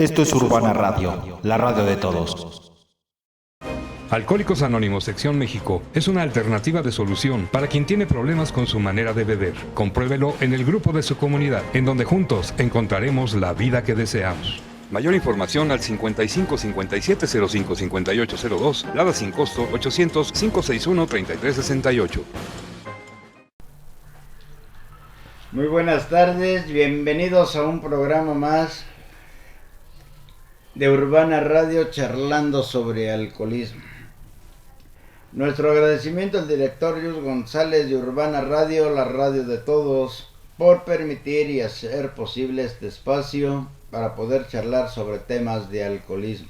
Esto es Urbana Radio, la radio de todos. Alcohólicos Anónimos Sección México es una alternativa de solución para quien tiene problemas con su manera de beber. Compruébelo en el grupo de su comunidad, en donde juntos encontraremos la vida que deseamos. Mayor información al 55 57 05 58 02, Lada sin costo 800 561 33 68. Muy buenas tardes, bienvenidos a un programa más de Urbana Radio charlando sobre alcoholismo. Nuestro agradecimiento al director Yus González de Urbana Radio, la radio de todos, por permitir y hacer posible este espacio para poder charlar sobre temas de alcoholismo.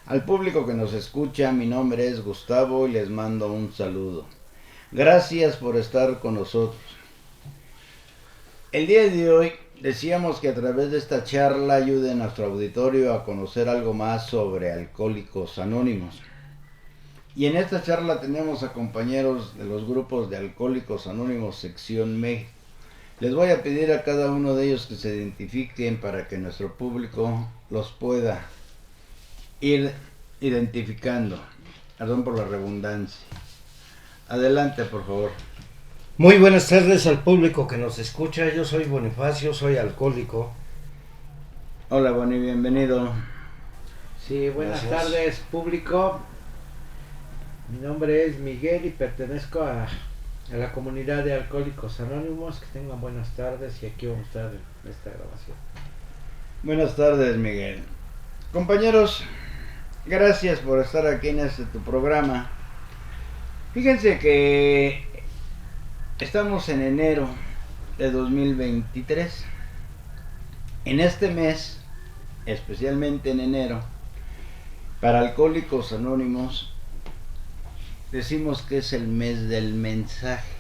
Al público que nos escucha, mi nombre es Gustavo y les mando un saludo. Gracias por estar con nosotros. El día de hoy decíamos que a través de esta charla ayude a nuestro auditorio a conocer algo más sobre Alcohólicos Anónimos. Y en esta charla tenemos a compañeros de los grupos de Alcohólicos Anónimos Sección México. Les voy a pedir a cada uno de ellos que se identifiquen para que nuestro público los pueda ir identificando. Perdón por la redundancia. Adelante, por favor. Muy buenas tardes al público que nos escucha. Yo soy Bonifacio, soy alcohólico. Hola, Boni, bienvenido. Sí, buenas Gracias. tardes, público. Mi nombre es Miguel y pertenezco a la comunidad de Alcohólicos Anónimos. Que tengan buenas tardes y aquí vamos a estar en esta grabación. Buenas tardes, Miguel. Compañeros, gracias por estar aquí en tu programa. Fíjense que estamos en enero de 2023. En este mes, especialmente en enero, para Alcohólicos Anónimos, decimos que es el mes del mensaje.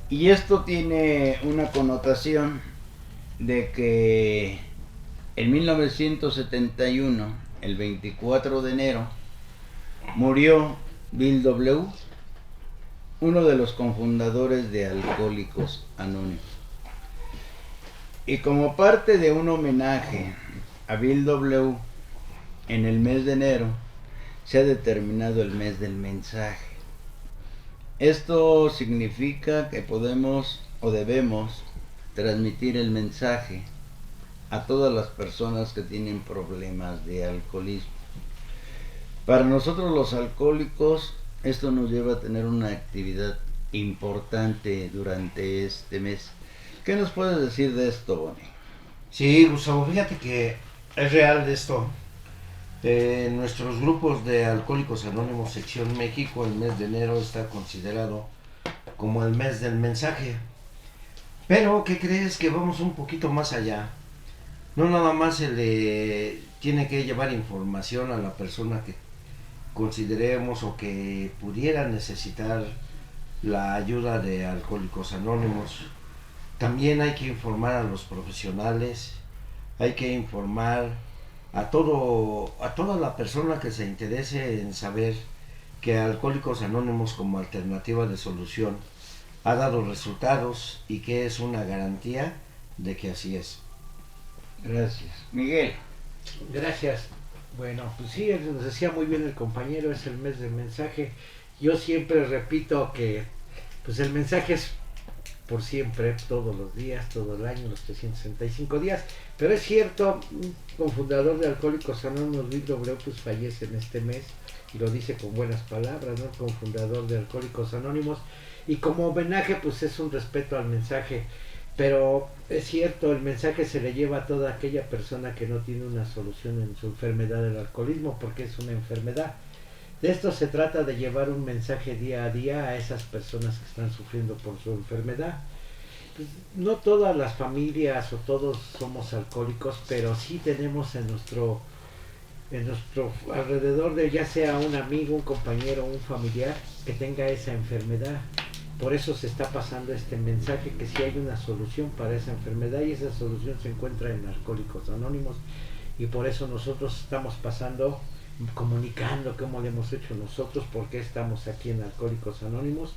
Y esto tiene una connotación de que en 1971, el 24 de enero, murió Bill W., uno de los cofundadores de Alcohólicos Anónimos. Y como parte de un homenaje a Bill W., en el mes de enero se ha determinado el mes del mensaje. Esto significa que podemos o debemos transmitir el mensaje a todas las personas que tienen problemas de alcoholismo. Para nosotros los alcohólicos, esto nos lleva a tener una actividad importante durante este mes. ¿Qué nos puedes decir de esto, Bonnie? Sí, Gustavo, fíjate que es real de esto. En nuestros grupos de Alcohólicos Anónimos Sección México, el mes de enero está considerado como el mes del mensaje. Pero, ¿qué crees? Que vamos un poquito más allá. No nada más se le tiene que llevar información a la persona que consideremos o que pudiera necesitar la ayuda de Alcohólicos Anónimos. También hay que informar a los profesionales, hay que informar a toda la persona que se interese en saber que Alcohólicos Anónimos como alternativa de solución ha dado resultados y que es una garantía de que así es. Gracias. Miguel. Gracias. Bueno, pues sí, nos decía muy bien el compañero, es el mes del mensaje. Yo siempre repito que pues el mensaje es por siempre, todos los días, todo el año, los 365 días. Pero es cierto, un cofundador de Alcohólicos Anónimos, Bill W., pues fallece en este mes, y lo dice con buenas palabras, ¿no? Cofundador de Alcohólicos Anónimos. Y como homenaje, pues es un respeto al mensaje. Pero es cierto, el mensaje se le lleva a toda aquella persona que no tiene una solución en su enfermedad del alcoholismo, porque es una enfermedad. De esto se trata, de llevar un mensaje día a día a esas personas que están sufriendo por su enfermedad. Pues, no todas las familias o todos somos alcohólicos, pero sí tenemos en nuestro alrededor, de ya sea un amigo, un compañero, un familiar que tenga esa enfermedad. Por eso se está pasando este mensaje, que sí hay una solución para esa enfermedad, y esa solución se encuentra en Alcohólicos Anónimos. Y por eso nosotros estamos pasando, comunicando cómo lo hemos hecho nosotros, porque estamos aquí en Alcohólicos Anónimos,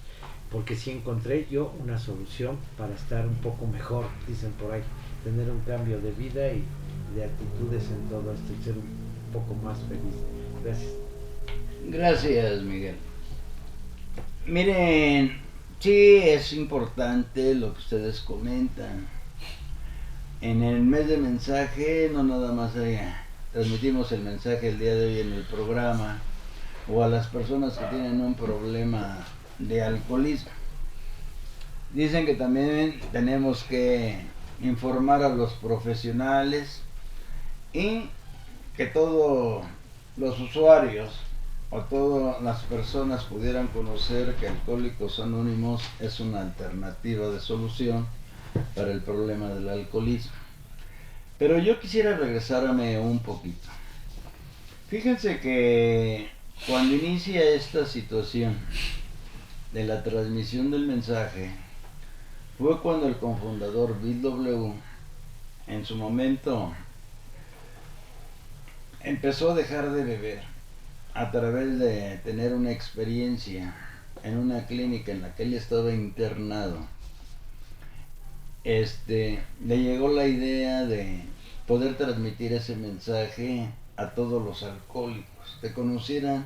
porque sí encontré yo una solución para estar un poco mejor, dicen por ahí, tener un cambio de vida y de actitudes en todo esto y ser un poco más feliz. Gracias. Gracias, Miguel. Miren, sí es importante lo que ustedes comentan. En el mes de mensaje no nada más transmitimos el mensaje el día de hoy en el programa o a las personas que tienen un problema de alcoholismo. Dicen que también tenemos que informar a los profesionales y que todos los usuarios o todas las personas pudieran conocer que Alcohólicos Anónimos es una alternativa de solución para el problema del alcoholismo. Pero yo quisiera regresarme un poquito. Fíjense que cuando inicia esta situación de la transmisión del mensaje, fue cuando el cofundador Bill W. en su momento empezó a dejar de beber a través de tener una experiencia en una clínica en la que él estaba internado. Le llegó la idea de poder transmitir ese mensaje a todos los alcohólicos, que conocieran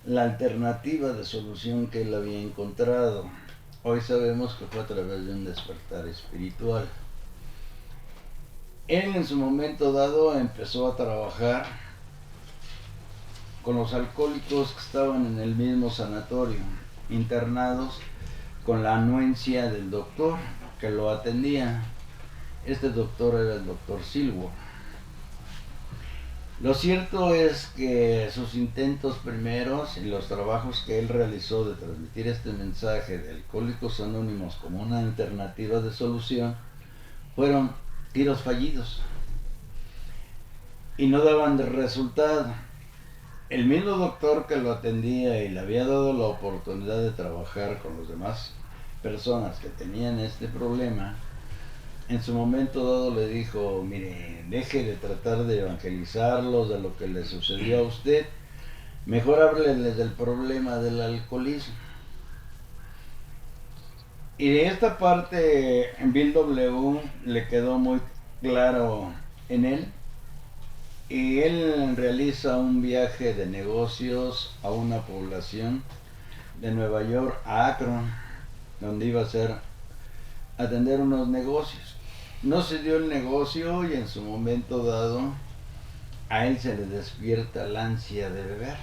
la alternativa de solución que él había encontrado. Hoy sabemos que fue a través de un despertar espiritual. Él en su momento dado empezó a trabajar con los alcohólicos que estaban en el mismo sanatorio, internados con la anuencia del doctor que lo atendía. Este doctor era el doctor Silver. Lo cierto es que sus intentos primeros y los trabajos que él realizó de transmitir este mensaje de Alcohólicos Anónimos como una alternativa de solución fueron tiros fallidos y no daban de resultado. El mismo doctor que lo atendía y le había dado la oportunidad de trabajar con los demás personas que tenían este problema, en su momento dado le dijo: mire, deje de tratar de evangelizarlos de lo que le sucedió a usted, mejor hábleles del problema del alcoholismo. Y de esta parte Bill W. le quedó muy claro en él, y él realiza un viaje de negocios a una población de Nueva York, a Akron, donde iba a atender unos negocios. No se dio el negocio y en su momento dado a él se le despierta la ansia de beber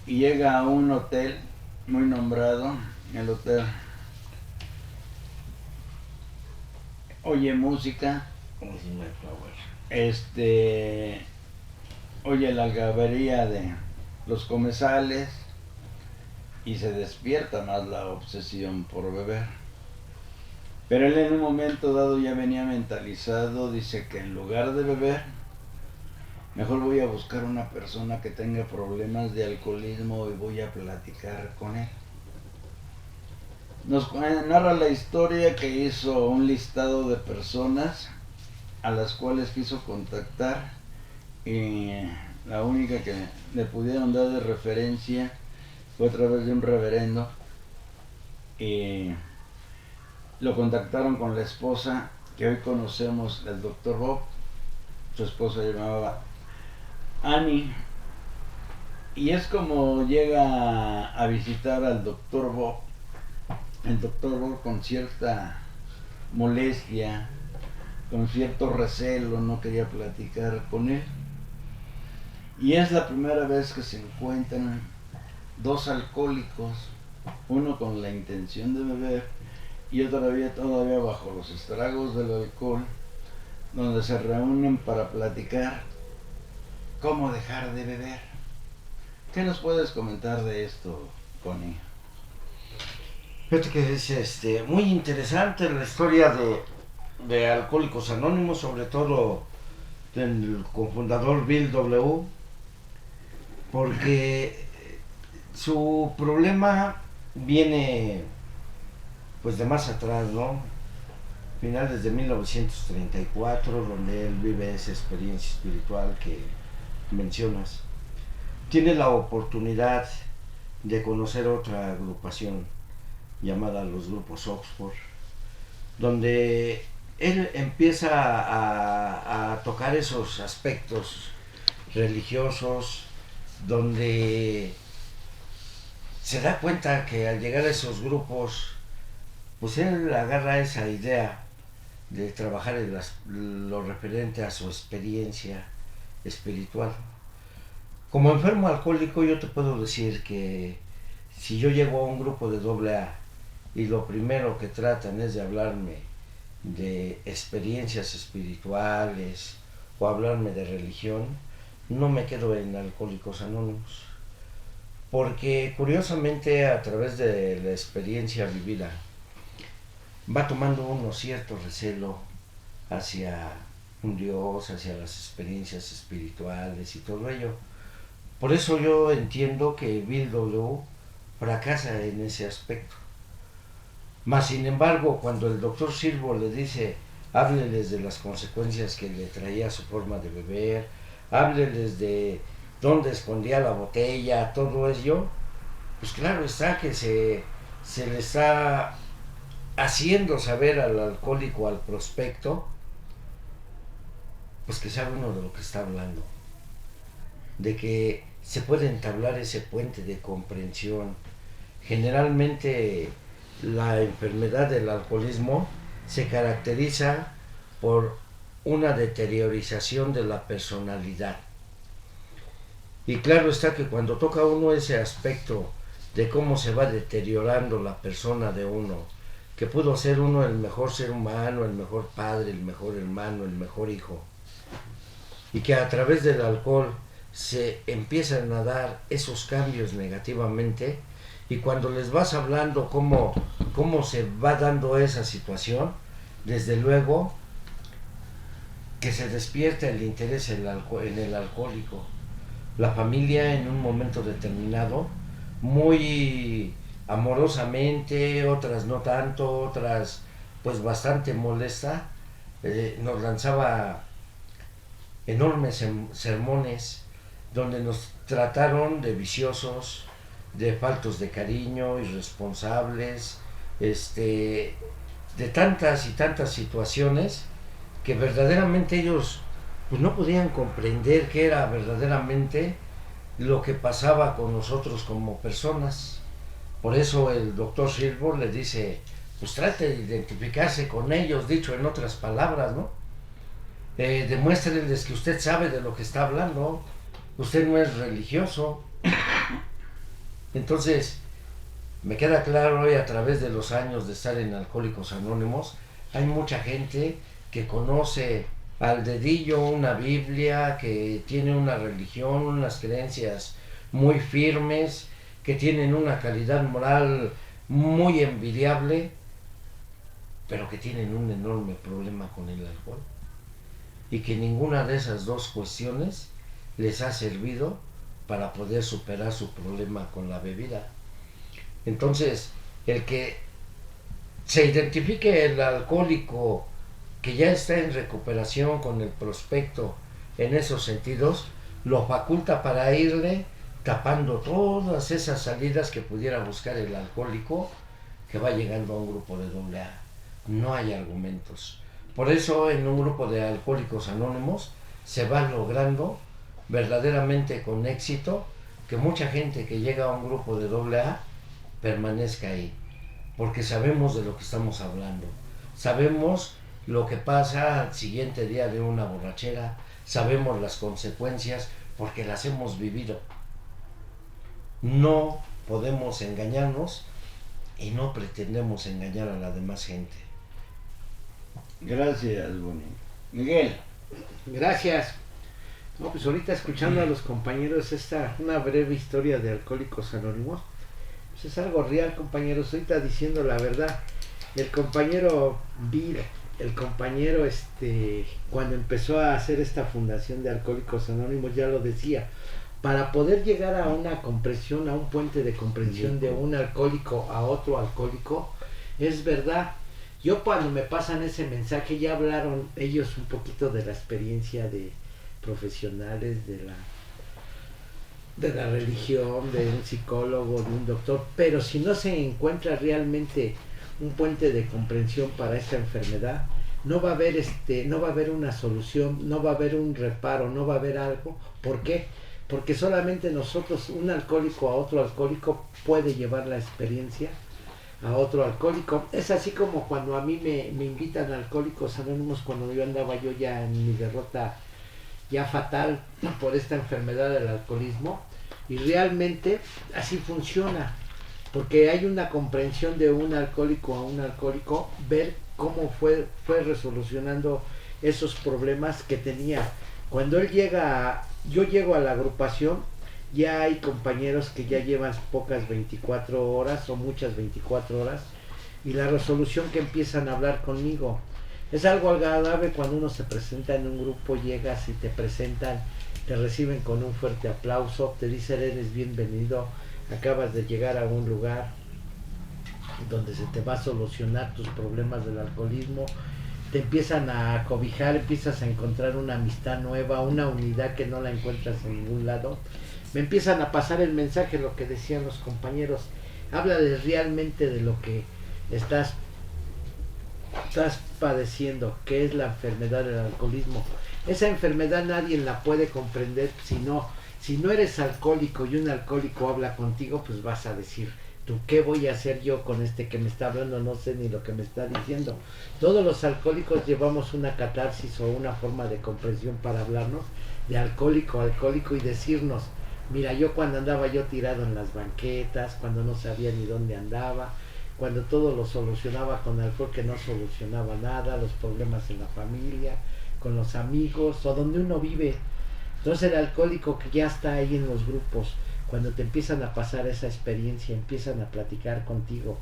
y llega a un hotel muy nombrado, el hotel. Oye música, oye la algarabía de los comensales y se despierta más la obsesión por beber. Pero él en un momento dado ya venía mentalizado, dice que en lugar de beber, mejor voy a buscar una persona que tenga problemas de alcoholismo y voy a platicar con él. Nos narra la historia que hizo un listado de personas a las cuales quiso contactar y la única que le pudieron dar de referencia fue a través de un reverendo, y lo contactaron con la esposa que hoy conocemos, el Dr. Bob. Su esposa se llamaba Annie, y es como llega a visitar al Dr. Bob. El Dr. Bob, con cierta molestia, con cierto recelo, no quería platicar con él. Y es la primera vez que se encuentran dos alcohólicos, uno con la intención de beber y otro todavía bajo los estragos del alcohol, donde se reúnen para platicar cómo dejar de beber. ¿Qué nos puedes comentar de esto, Connie? Fíjate que es muy interesante la historia de Alcohólicos Anónimos, sobre todo del cofundador Bill W., porque su problema viene pues de más atrás, ¿no? Finales de 1934, donde él vive esa experiencia espiritual que mencionas. Tiene la oportunidad de conocer otra agrupación llamada los grupos Oxford, donde él empieza a tocar esos aspectos religiosos donde se da cuenta que al llegar a esos grupos, pues él agarra esa idea de trabajar en lo referente a su experiencia espiritual. Como enfermo alcohólico yo te puedo decir que si yo llego a un grupo de AA y lo primero que tratan es de hablarme de experiencias espirituales o hablarme de religión, no me quedo en Alcohólicos Anónimos, porque curiosamente a través de la experiencia vivida va tomando uno cierto recelo hacia un Dios, hacia las experiencias espirituales y todo ello. Por eso yo entiendo que Bill W. fracasa en ese aspecto. Mas sin embargo, cuando el doctor Silvo le dice, hábleles de las consecuencias que le traía su forma de beber, hábleles de dónde escondía la botella, todo ello, pues claro está que se le está haciendo saber al alcohólico, al prospecto, pues que sabe uno de lo que está hablando, de que se puede entablar ese puente de comprensión. Generalmente la enfermedad del alcoholismo se caracteriza por una deteriorización de la personalidad. Y claro está que cuando toca uno ese aspecto de cómo se va deteriorando la persona de uno, que pudo ser uno el mejor ser humano, el mejor padre, el mejor hermano, el mejor hijo, y que a través del alcohol se empiezan a dar esos cambios negativamente, y cuando les vas hablando cómo se va dando esa situación, desde luego que se despierta el interés en el alcohólico. La familia en un momento determinado, muy amorosamente, otras no tanto, otras pues bastante molesta, nos lanzaba enormes sermones donde nos trataron de viciosos, de faltos de cariño, irresponsables, de tantas y tantas situaciones que verdaderamente ellos pues no podían comprender qué era verdaderamente lo que pasaba con nosotros como personas. Por eso el doctor Silver le dice, pues trate de identificarse con ellos, dicho en otras palabras, ¿no? Demuéstrenles que usted sabe de lo que está hablando, usted no es religioso. Entonces, me queda claro hoy a través de los años de estar en Alcohólicos Anónimos, hay mucha gente que conoce al dedillo una Biblia, que tiene una religión, unas creencias muy firmes, que tienen una calidad moral muy envidiable, pero que tienen un enorme problema con el alcohol. Y que ninguna de esas dos cuestiones les ha servido para poder superar su problema con la bebida. Entonces, el que se identifique el alcohólico que ya está en recuperación con el prospecto en esos sentidos, lo faculta para irle tapando todas esas salidas que pudiera buscar el alcohólico que va llegando a un grupo de AA. No hay argumentos. Por eso en un grupo de Alcohólicos Anónimos se va logrando verdaderamente con éxito que mucha gente que llega a un grupo de AA permanezca ahí, porque sabemos de lo que estamos hablando, sabemos lo que pasa al siguiente día de una borrachera, sabemos las consecuencias porque las hemos vivido. No podemos engañarnos y no pretendemos engañar a la demás gente. Gracias, Boni. Miguel. Gracias. No, pues ahorita escuchando a los compañeros una breve historia de Alcohólicos Anónimos, pues es algo real, compañeros. Ahorita diciendo la verdad, el compañero Bill, el compañero cuando empezó a hacer esta fundación de Alcohólicos Anónimos, ya lo decía, para poder llegar a una comprensión, a un puente de comprensión de un alcohólico a otro alcohólico, es verdad. Yo cuando me pasan ese mensaje, ya hablaron ellos un poquito de la experiencia de profesionales, de la religión, de un psicólogo, de un doctor, pero si no se encuentra realmente un puente de comprensión para esta enfermedad, no va a haber una solución, no va a haber un reparo, no va a haber algo. ¿Por qué? Porque solamente nosotros, un alcohólico a otro alcohólico, puede llevar la experiencia a otro alcohólico. Es así como cuando a mí me invitan a Alcohólicos Anónimos, cuando yo andaba yo ya en mi derrota ya fatal por esta enfermedad del alcoholismo, y realmente así funciona, porque hay una comprensión de un alcohólico a un alcohólico, ver cómo fue resolucionando esos problemas que tenía. Cuando yo llego a la agrupación, ya hay compañeros que ya llevan pocas 24 horas o muchas 24 horas, y la resolución que empiezan a hablar conmigo. Es algo agradable cuando uno se presenta en un grupo, llegas y te presentan, te reciben con un fuerte aplauso, te dicen eres bienvenido, acabas de llegar a un lugar donde se te va a solucionar tus problemas del alcoholismo, te empiezan a cobijar, empiezas a encontrar una amistad nueva, una unidad que no la encuentras en ningún lado. Me empiezan a pasar el mensaje, lo que decían los compañeros, háblales realmente de lo que estás padeciendo, que es la enfermedad del alcoholismo. Esa enfermedad nadie la puede comprender si no eres alcohólico y un alcohólico habla contigo, pues vas a decir, ¿tú qué voy a hacer yo con este que me está hablando? No sé ni lo que me está diciendo. Todos los alcohólicos llevamos una catarsis o una forma de comprensión para hablarnos de alcohólico a alcohólico y decirnos, mira, yo cuando andaba yo tirado en las banquetas, cuando no sabía ni dónde andaba, cuando todo lo solucionaba con alcohol, que no solucionaba nada, los problemas en la familia, con los amigos o donde uno vive. Entonces el alcohólico que ya está ahí en los grupos, cuando te empiezan a pasar esa experiencia, empiezan a platicar contigo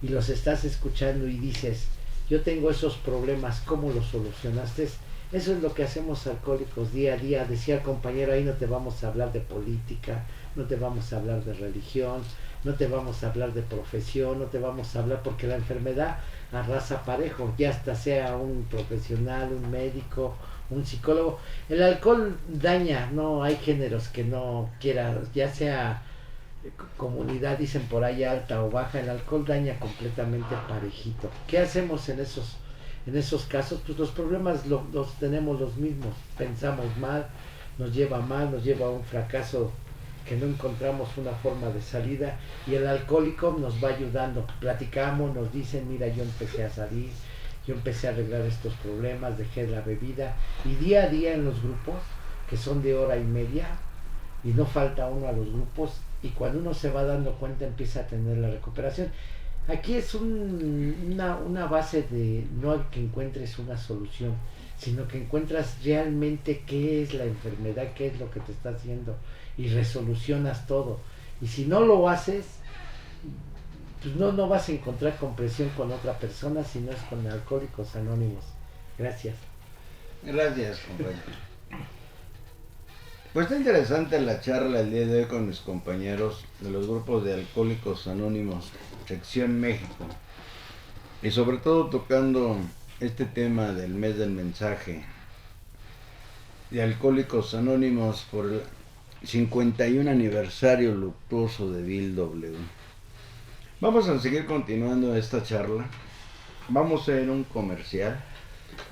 y los estás escuchando y dices, yo tengo esos problemas, ¿cómo los solucionaste? Eso es lo que hacemos alcohólicos día a día. Decía el compañero, ahí no te vamos a hablar de política, no te vamos a hablar de religión, no te vamos a hablar de profesión, no te vamos a hablar, porque la enfermedad arrasa parejo, ya hasta sea un profesional, un médico, un psicólogo. El alcohol daña, no hay géneros que no quiera, ya sea comunidad, dicen por ahí, alta o baja, el alcohol daña completamente parejito. ¿Qué hacemos en esos casos? Pues los problemas los tenemos los mismos, pensamos mal, nos lleva a un fracaso que no encontramos una forma de salida, y el alcohólico nos va ayudando, platicamos, nos dicen, mira, yo empecé a salir, yo empecé a arreglar estos problemas, dejé la bebida, y día a día en los grupos, que son de hora y media, y no falta uno a los grupos, y cuando uno se va dando cuenta empieza a tener la recuperación. Aquí es una base de no que encuentres una solución, sino que encuentras realmente qué es la enfermedad, qué es lo que te está haciendo, y resolucionas todo. Y si no lo haces, pues no vas a encontrar comprensión con otra persona, si no es con Alcohólicos Anónimos. Gracias. Gracias, compañero. Pues está interesante la charla el día de hoy con mis compañeros de los grupos de Alcohólicos Anónimos, sección México, y sobre todo tocando este tema del mes del mensaje de Alcohólicos Anónimos por el 51 aniversario luctuoso de Bill W. Vamos a seguir continuando esta charla. Vamos a ir a un comercial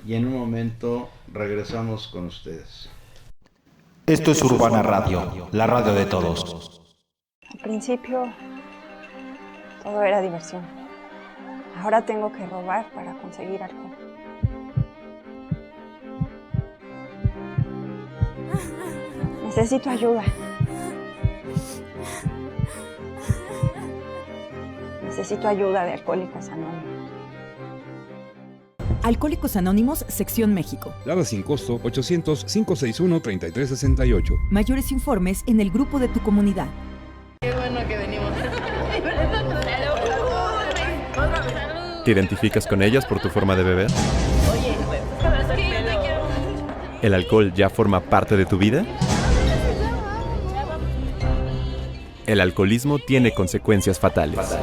y en un momento regresamos con ustedes. Esto es Urbana Radio, la radio de todos. Al principio todo era diversión. Ahora tengo que robar para conseguir algo. Necesito ayuda. Necesito ayuda de Alcohólicos Anónimos. Alcohólicos Anónimos, sección México. Lada sin costo 800-561-3368. Mayores informes en el grupo de tu comunidad. Qué bueno que venimos. ¿Te identificas con ellas por tu forma de beber? Oye, pues, ¿El alcohol ya forma parte de tu vida? El alcoholismo tiene consecuencias fatales.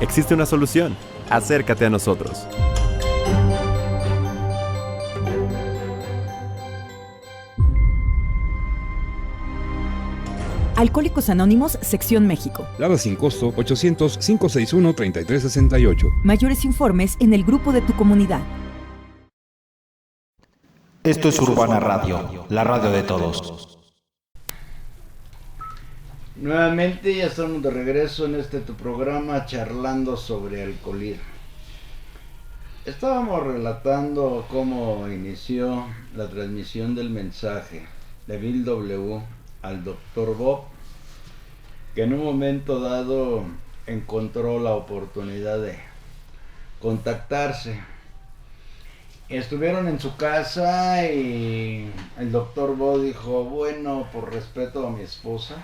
Existe una solución. Acércate a nosotros. Alcohólicos Anónimos, sección México. Lada sin costo 800-561-3368. Mayores informes en el grupo de tu comunidad. Esto es Urbana Radio, la radio de todos. Nuevamente ya estamos de regreso en tu programa charlando sobre alcoholismo. Estábamos relatando cómo inició la transmisión del mensaje de Bill W. al Dr. Bob, que en un momento dado encontró la oportunidad de contactarse. Estuvieron en su casa y el Dr. Bob dijo, bueno, por respeto a mi esposa,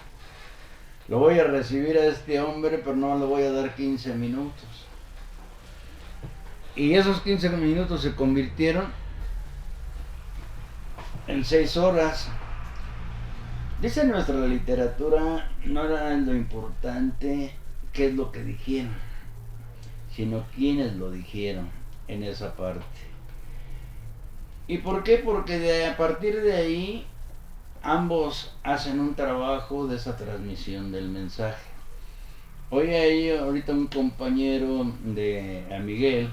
lo voy a recibir a este hombre, pero no le voy a dar 15 minutos. Y esos 15 minutos se convirtieron en 6 horas. Dice nuestra literatura, no era lo importante qué es lo que dijeron, sino quiénes lo dijeron en esa parte. ¿Y por qué? Porque a partir de ahí ambos hacen un trabajo de esa transmisión del mensaje. Oye ahí ahorita un compañero a Miguel,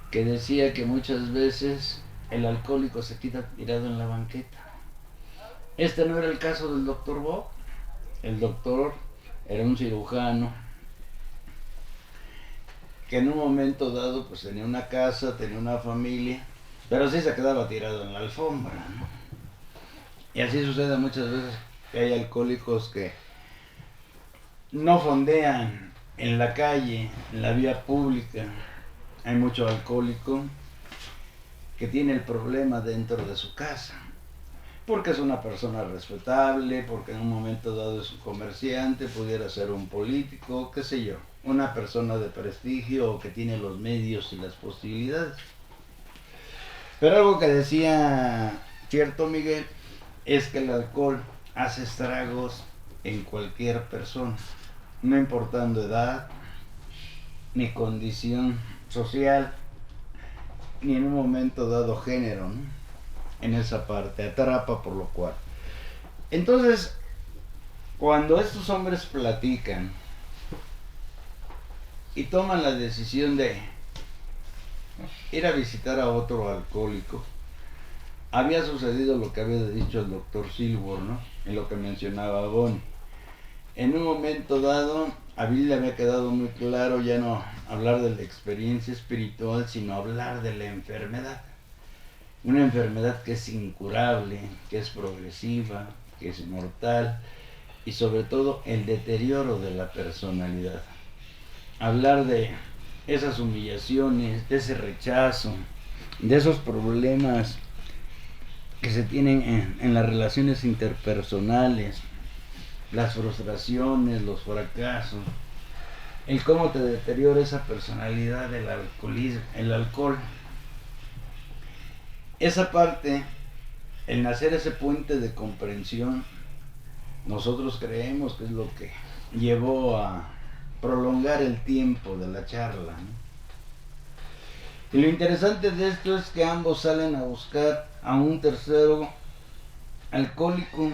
que decía que muchas veces el alcohólico se queda tirado en la banqueta. Este no era el caso del doctor Bob. El doctor era un cirujano que en un momento dado pues tenía una casa, tenía una familia, pero sí se quedaba tirado en la alfombra, ¿no? Y así sucede muchas veces que hay alcohólicos que no fondean en la calle, en la vía pública. Hay mucho alcohólico que tiene el problema dentro de su casa, porque es una persona respetable, porque en un momento dado es un comerciante, pudiera ser un político, qué sé yo, una persona de prestigio o que tiene los medios y las posibilidades. Pero algo que decía cierto Miguel es que el alcohol hace estragos en cualquier persona, no importando edad, ni condición social, ni en un momento dado género, ¿no? En esa parte, atrapa por lo cual. Entonces, cuando estos hombres platican y toman la decisión de ir a visitar a otro alcohólico, había sucedido lo que había dicho el doctor Silver, ¿no? En lo que mencionaba Bonnie. En un momento dado, a Bill le había quedado muy claro ya no hablar de la experiencia espiritual, sino hablar de la enfermedad. Una enfermedad que es incurable, que es progresiva, que es mortal y sobre todo el deterioro de la personalidad. Hablar de esas humillaciones, de ese rechazo, de esos problemas que se tienen en las relaciones interpersonales, las frustraciones, los fracasos, el cómo te deteriora esa personalidad del alcoholismo, el alcohol. Esa parte, el nacer ese puente de comprensión, nosotros creemos que es lo que llevó a prolongar el tiempo de la charla, ¿no? Y lo interesante de esto es que ambos salen a buscar a un tercero alcohólico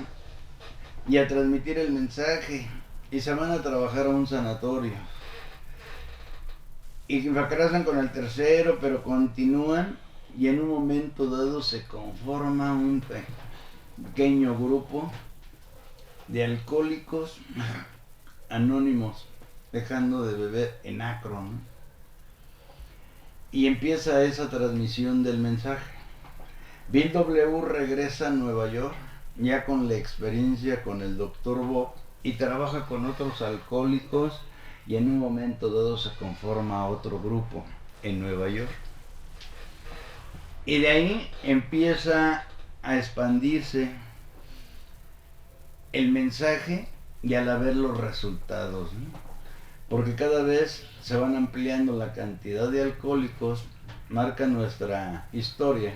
y a transmitir el mensaje, y se van a trabajar a un sanatorio y fracasan con el tercero, pero continúan, y en un momento dado se conforma un pequeño grupo de alcohólicos anónimos dejando de beber en Akron, ¿no? Y empieza esa transmisión del mensaje. Bill W. regresa a Nueva York ya con la experiencia con el Dr. Bob y trabaja con otros alcohólicos, y en un momento dado se conforma otro grupo en Nueva York. Y de ahí empieza a expandirse el mensaje y al ver los resultados, ¿no? Porque cada vez se van ampliando la cantidad de alcohólicos. Marca nuestra historia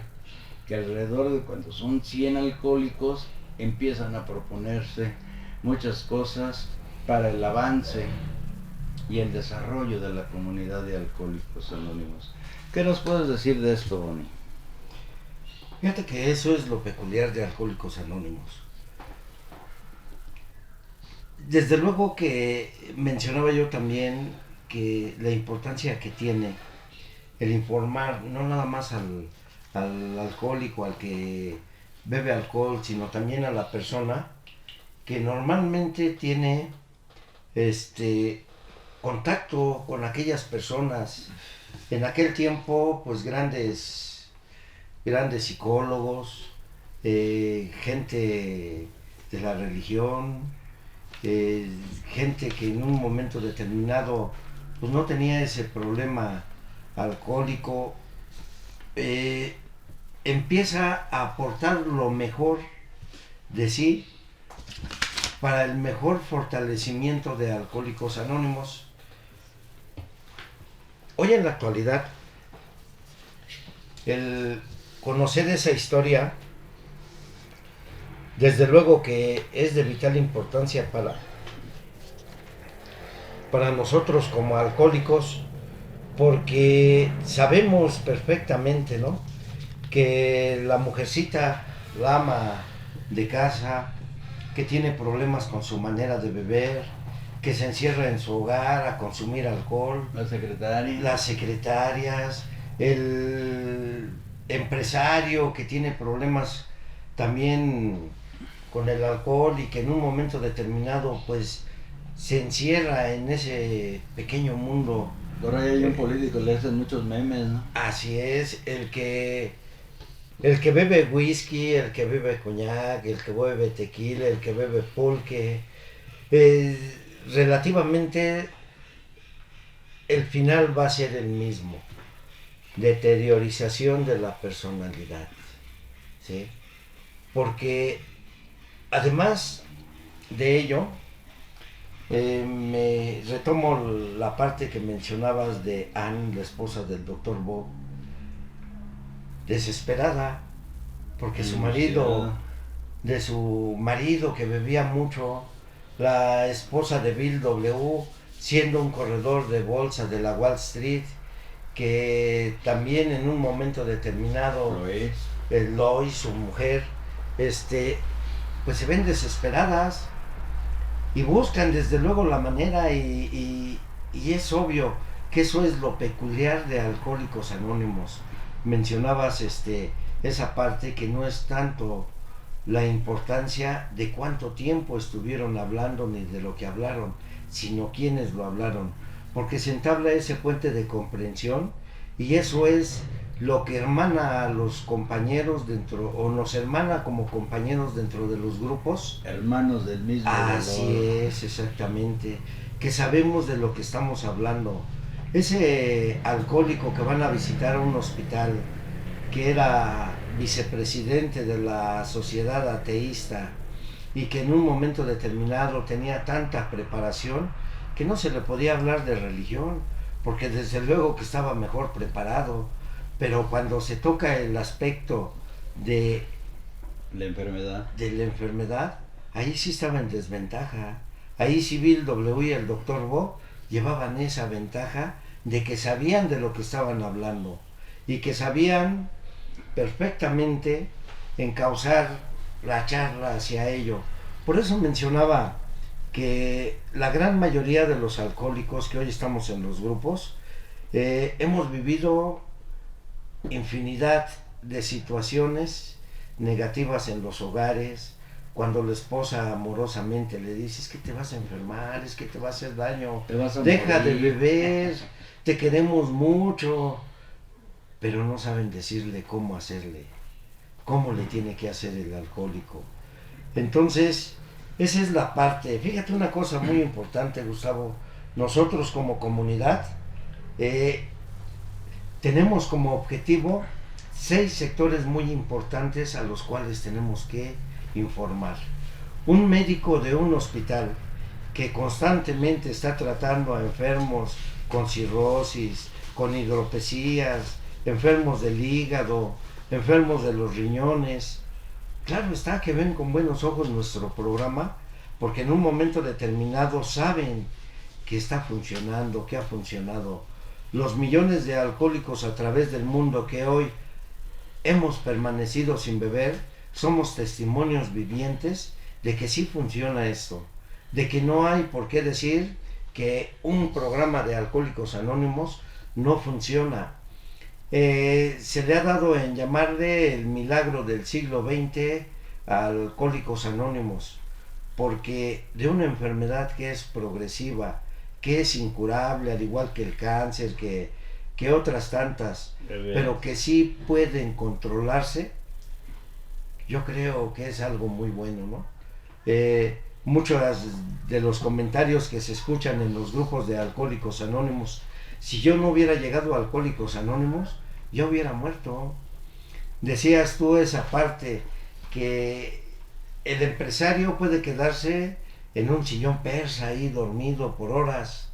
que alrededor de cuando son 100 alcohólicos empiezan a proponerse muchas cosas para el avance y el desarrollo de la comunidad de Alcohólicos Anónimos. ¿Qué nos puedes decir de esto, Bonnie? Fíjate que eso es lo peculiar de Alcohólicos Anónimos. Desde luego que mencionaba yo también que la importancia que tiene el informar no nada más al al alcohólico, al que bebe alcohol, sino también a la persona que normalmente tiene contacto con aquellas personas. En aquel tiempo, pues grandes psicólogos, gente de la religión, gente que en un momento determinado pues no tenía ese problema alcohólico, empieza a aportar lo mejor de sí para el mejor fortalecimiento de Alcohólicos Anónimos. Hoy en la actualidad, el conocer esa historia, desde luego que es de vital importancia para nosotros como alcohólicos, porque sabemos perfectamente, ¿no?, que la mujercita, la ama de casa, que tiene problemas con su manera de beber, que se encierra en su hogar a consumir alcohol, las secretarias, el empresario que tiene problemas también con el alcohol y que en un momento determinado pues se encierra en ese pequeño mundo. Ahora hay un político, le hacen muchos memes, ¿no? Así es, el que bebe whisky, el que bebe coñac, el que bebe tequila, el que bebe pulque, relativamente el final va a ser el mismo: deteriorización de la personalidad, ¿sí? Porque además de ello, me retomo la parte que mencionabas de Anne, la esposa del Dr. Bob, desesperada porque su marido que bebía mucho, la esposa de Bill W., siendo un corredor de bolsa de la Wall Street, que también en un momento determinado Lois, su mujer, pues se ven desesperadas y buscan desde luego la manera, y es obvio que eso es lo peculiar de Alcohólicos Anónimos. Mencionabas esa parte, que no es tanto la importancia de cuánto tiempo estuvieron hablando ni de lo que hablaron, sino quiénes lo hablaron, porque se entabla ese puente de comprensión, y eso es lo que hermana a los compañeros dentro, o nos hermana como compañeros dentro de los grupos. Hermanos del mismo Así dolor. es, exactamente, que sabemos de lo que estamos hablando. Ese alcohólico que van a visitar a un hospital, que era vicepresidente de la sociedad ateísta y que en un momento determinado tenía tanta preparación que no se le podía hablar de religión, porque desde luego que estaba mejor preparado, pero cuando se toca el aspecto de la enfermedad, ahí sí estaba en desventaja. Ahí sí Bill W. y el Dr. Bob llevaban esa ventaja de que sabían de lo que estaban hablando y que sabían perfectamente encauzar la charla hacia ello. Por eso mencionaba que la gran mayoría de los alcohólicos que hoy estamos en los grupos hemos vivido infinidad de situaciones negativas en los hogares, cuando la esposa amorosamente le dice: es que te vas a enfermar, es que te va a hacer daño, deja de beber, te queremos mucho, pero no saben decirle cómo hacerle, cómo le tiene que hacer el alcohólico. Entonces, esa es la parte. Fíjate una cosa muy importante, Gustavo, nosotros como comunidad tenemos como objetivo 6 sectores muy importantes a los cuales tenemos que informar. Un médico de un hospital que constantemente está tratando a enfermos con cirrosis, con hidropesías, enfermos del hígado, enfermos de los riñones. Claro está que ven con buenos ojos nuestro programa, porque en un momento determinado saben que está funcionando, que ha funcionado. Los millones de alcohólicos a través del mundo que hoy hemos permanecido sin beber, somos testimonios vivientes de que sí funciona esto, de que no hay por qué decir que un programa de Alcohólicos Anónimos no funciona. Se le ha dado en llamarle el milagro del siglo XX a Alcohólicos Anónimos, porque de una enfermedad que es progresiva, que es incurable, al igual que el cáncer, que otras tantas, pero que sí pueden controlarse, yo creo que es algo muy bueno, ¿no? Muchos de los comentarios que se escuchan en los grupos de Alcohólicos Anónimos, si yo no hubiera llegado a Alcohólicos Anónimos, yo hubiera muerto. Decías tú esa parte, que el empresario puede quedarse en un sillón persa ahí dormido por horas,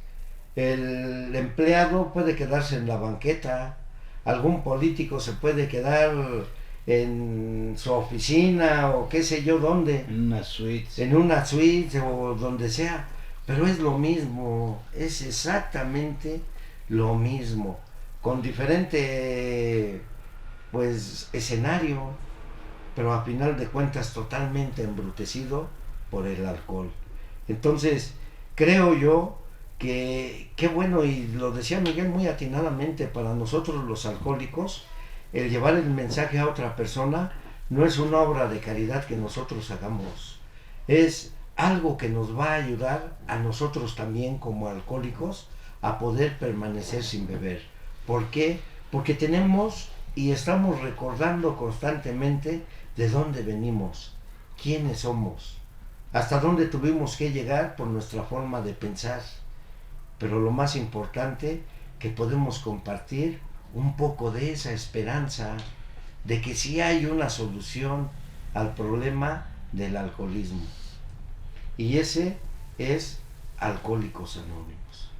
el empleado puede quedarse en la banqueta, algún político se puede quedar en su oficina o qué sé yo dónde, en una suite o donde sea, pero es lo mismo, es exactamente lo mismo, con diferente pues escenario, pero a final de cuentas totalmente embrutecido por el alcohol. Entonces creo yo que qué bueno, y lo decía Miguel muy atinadamente, para nosotros los alcohólicos el llevar el mensaje a otra persona no es una obra de caridad que nosotros hagamos, es algo que nos va a ayudar a nosotros también como alcohólicos a poder permanecer sin beber. ¿Por qué? Porque tenemos y estamos recordando constantemente de dónde venimos, quiénes somos, hasta dónde tuvimos que llegar por nuestra forma de pensar, pero lo más importante, que podemos compartir un poco de esa esperanza de que sí hay una solución al problema del alcoholismo, y ese es Alcohólicos Anónimos.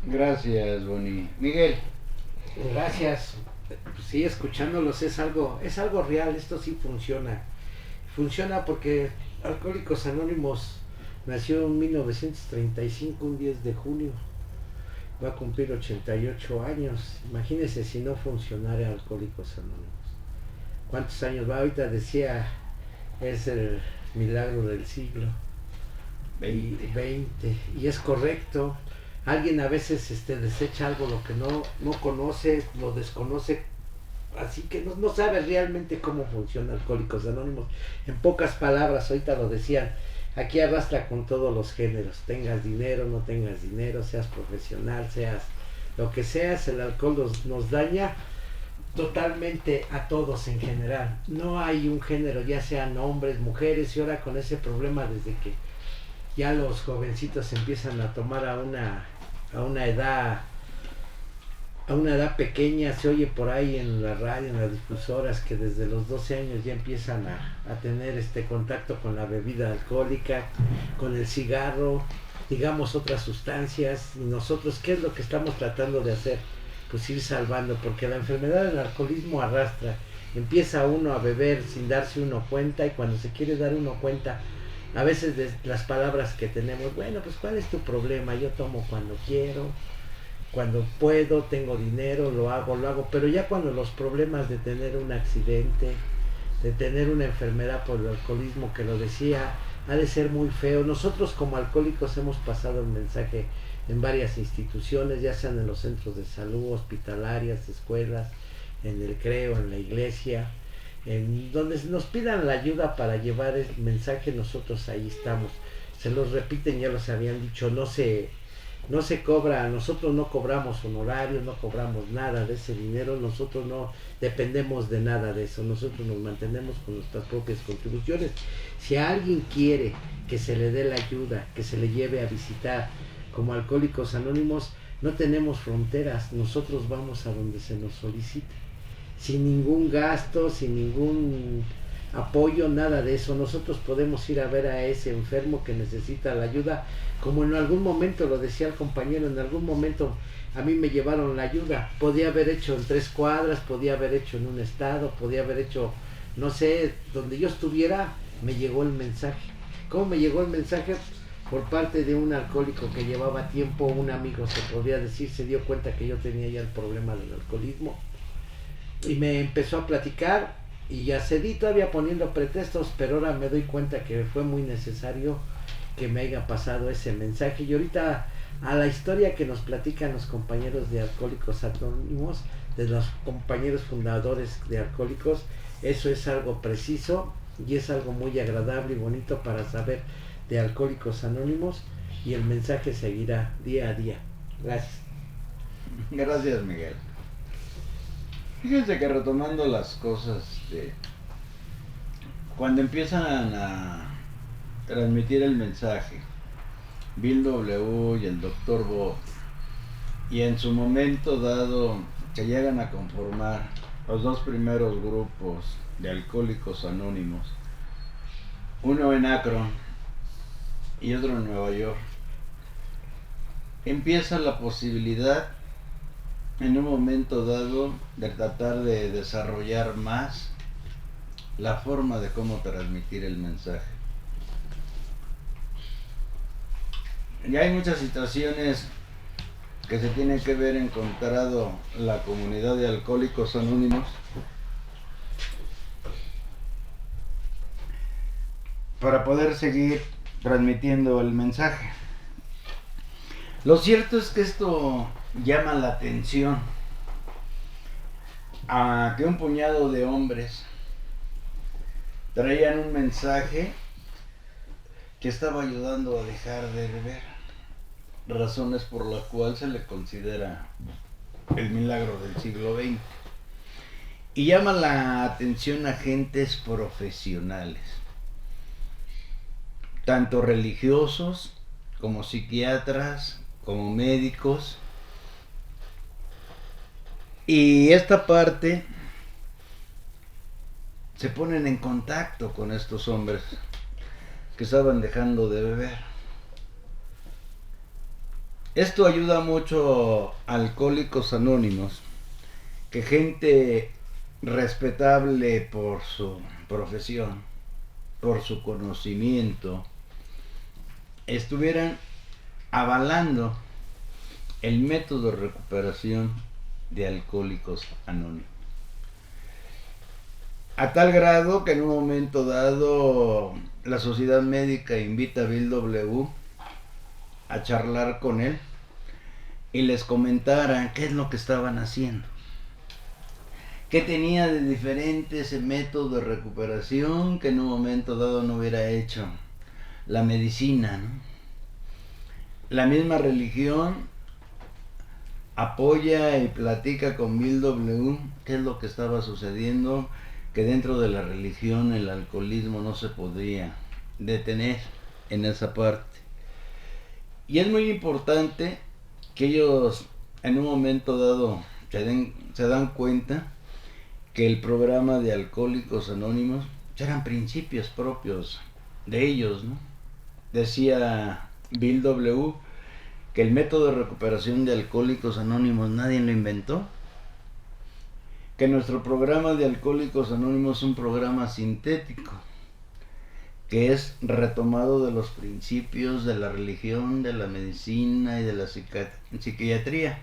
Gracias, Boni. Miguel. Gracias. Sí, escuchándolos es algo real, esto sí funciona. Funciona porque Alcohólicos Anónimos nació en 1935, un 10 de junio. Va a cumplir 88 años. Imagínense si no funcionara Alcohólicos Anónimos. ¿Cuántos años va? Ahorita decía, es el milagro del siglo 20. Y es correcto. Alguien a veces desecha algo, lo que no conoce, lo desconoce, así que no sabe realmente cómo funciona Alcohólicos Anónimos. En pocas palabras, ahorita lo decían, aquí arrastra con todos los géneros, tengas dinero, no tengas dinero, seas profesional, seas lo que seas, el alcohol nos daña totalmente a todos en general. No hay un género, ya sean hombres, mujeres, y ahora con ese problema desde que ya los jovencitos empiezan a tomar a una edad pequeña, se oye por ahí en la radio, en las difusoras, que desde los 12 años ya empiezan a tener contacto con la bebida alcohólica, con el cigarro, digamos otras sustancias. Y nosotros, ¿qué es lo que estamos tratando de hacer? Pues ir salvando, porque la enfermedad del alcoholismo arrastra. Empieza uno a beber sin darse uno cuenta, y cuando se quiere dar uno cuenta, a veces de las palabras que tenemos, bueno, pues ¿cuál es tu problema? Yo tomo cuando quiero, cuando puedo, tengo dinero, lo hago, pero ya cuando los problemas de tener un accidente, de tener una enfermedad por el alcoholismo, que lo decía, ha de ser muy feo. Nosotros como alcohólicos hemos pasado el mensaje en varias instituciones, ya sean en los centros de salud, hospitalarias, escuelas, en el CREO, en la iglesia, en donde nos pidan la ayuda para llevar el mensaje, nosotros ahí estamos. Se los repiten, ya los habían dicho, no se cobra, nosotros no cobramos honorarios, no cobramos nada de ese dinero, nosotros no dependemos de nada de eso, nosotros nos mantenemos con nuestras propias contribuciones. Si a alguien quiere que se le dé la ayuda, que se le lleve a visitar, como Alcohólicos Anónimos, no tenemos fronteras, nosotros vamos a donde se nos solicite, sin ningún gasto, sin ningún apoyo, nada de eso. Nosotros podemos ir a ver a ese enfermo que necesita la ayuda, como en algún momento, lo decía el compañero, en algún momento a mí me llevaron la ayuda. Podía haber hecho en 3 cuadras, podía haber hecho en un estado, podía haber hecho, no sé, donde yo estuviera. Me llegó el mensaje. ¿Cómo me llegó el mensaje? Por parte de un alcohólico que llevaba tiempo, un amigo, se podría decir, se dio cuenta que yo tenía ya el problema del alcoholismo y me empezó a platicar, y ya cedí, todavía poniendo pretextos, pero ahora me doy cuenta que fue muy necesario que me haya pasado ese mensaje. Y ahorita, a la historia que nos platican los compañeros de Alcohólicos Anónimos, de los compañeros fundadores de Alcohólicos, eso es algo preciso y es algo muy agradable y bonito para saber de Alcohólicos Anónimos, y el mensaje seguirá día a día. Gracias. Gracias, Miguel. Fíjense que retomando las cosas, cuando empiezan a transmitir el mensaje, Bill W. y el Dr. Bob, y en su momento dado que llegan a conformar los dos primeros grupos de Alcohólicos Anónimos, uno en Akron y otro en Nueva York, empieza la posibilidad en un momento dado de tratar de desarrollar más la forma de cómo transmitir el mensaje. Ya hay muchas situaciones que se tienen que ver encontrado la comunidad de Alcohólicos Anónimos para poder seguir transmitiendo el mensaje. Lo cierto es que esto llama la atención a que un puñado de hombres traían un mensaje que estaba ayudando a dejar de beber, razones por las cuales se le considera el milagro del siglo XX, y llama la atención a agentes profesionales, tanto religiosos como psiquiatras, como médicos, y esta parte se ponen en contacto con estos hombres que estaban dejando de beber. Esto ayuda mucho a Alcohólicos Anónimos, que gente respetable por su profesión, por su conocimiento, estuvieran avalando el método de recuperación de Alcohólicos Anónimos. A tal grado que en un momento dado la Sociedad Médica invita a Bill W. a charlar con él y les comentaran qué es lo que estaban haciendo, qué tenía de diferente ese método de recuperación que en un momento dado no hubiera hecho la medicina, ¿no? La misma religión apoya y platica con Bill W. qué es lo que estaba sucediendo, que dentro de la religión el alcoholismo no se podría detener en esa parte. Y es muy importante que ellos en un momento dado se dan cuenta que el programa de Alcohólicos Anónimos eran principios propios de ellos, ¿no? Decía Bill W. que el método de recuperación de Alcohólicos Anónimos nadie lo inventó, que nuestro programa de Alcohólicos Anónimos es un programa sintético, que es retomado de los principios de la religión, de la medicina y de la psiquiatría,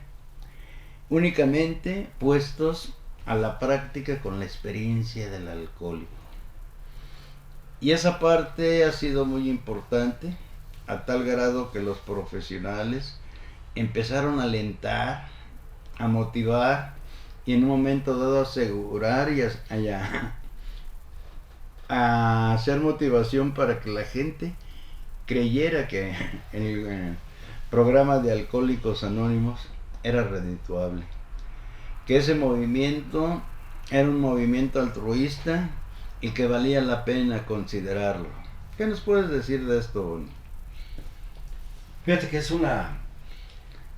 únicamente puestos a la práctica con la experiencia del alcohólico. Y esa parte ha sido muy importante, a tal grado que los profesionales empezaron a alentar, a motivar y en un momento dado a asegurar y a hacer motivación para que la gente creyera que el programa de Alcohólicos Anónimos era redituable, que ese movimiento era un movimiento altruista y que valía la pena considerarlo. ¿Qué nos puedes decir de esto, Bonnie? Fíjate que es una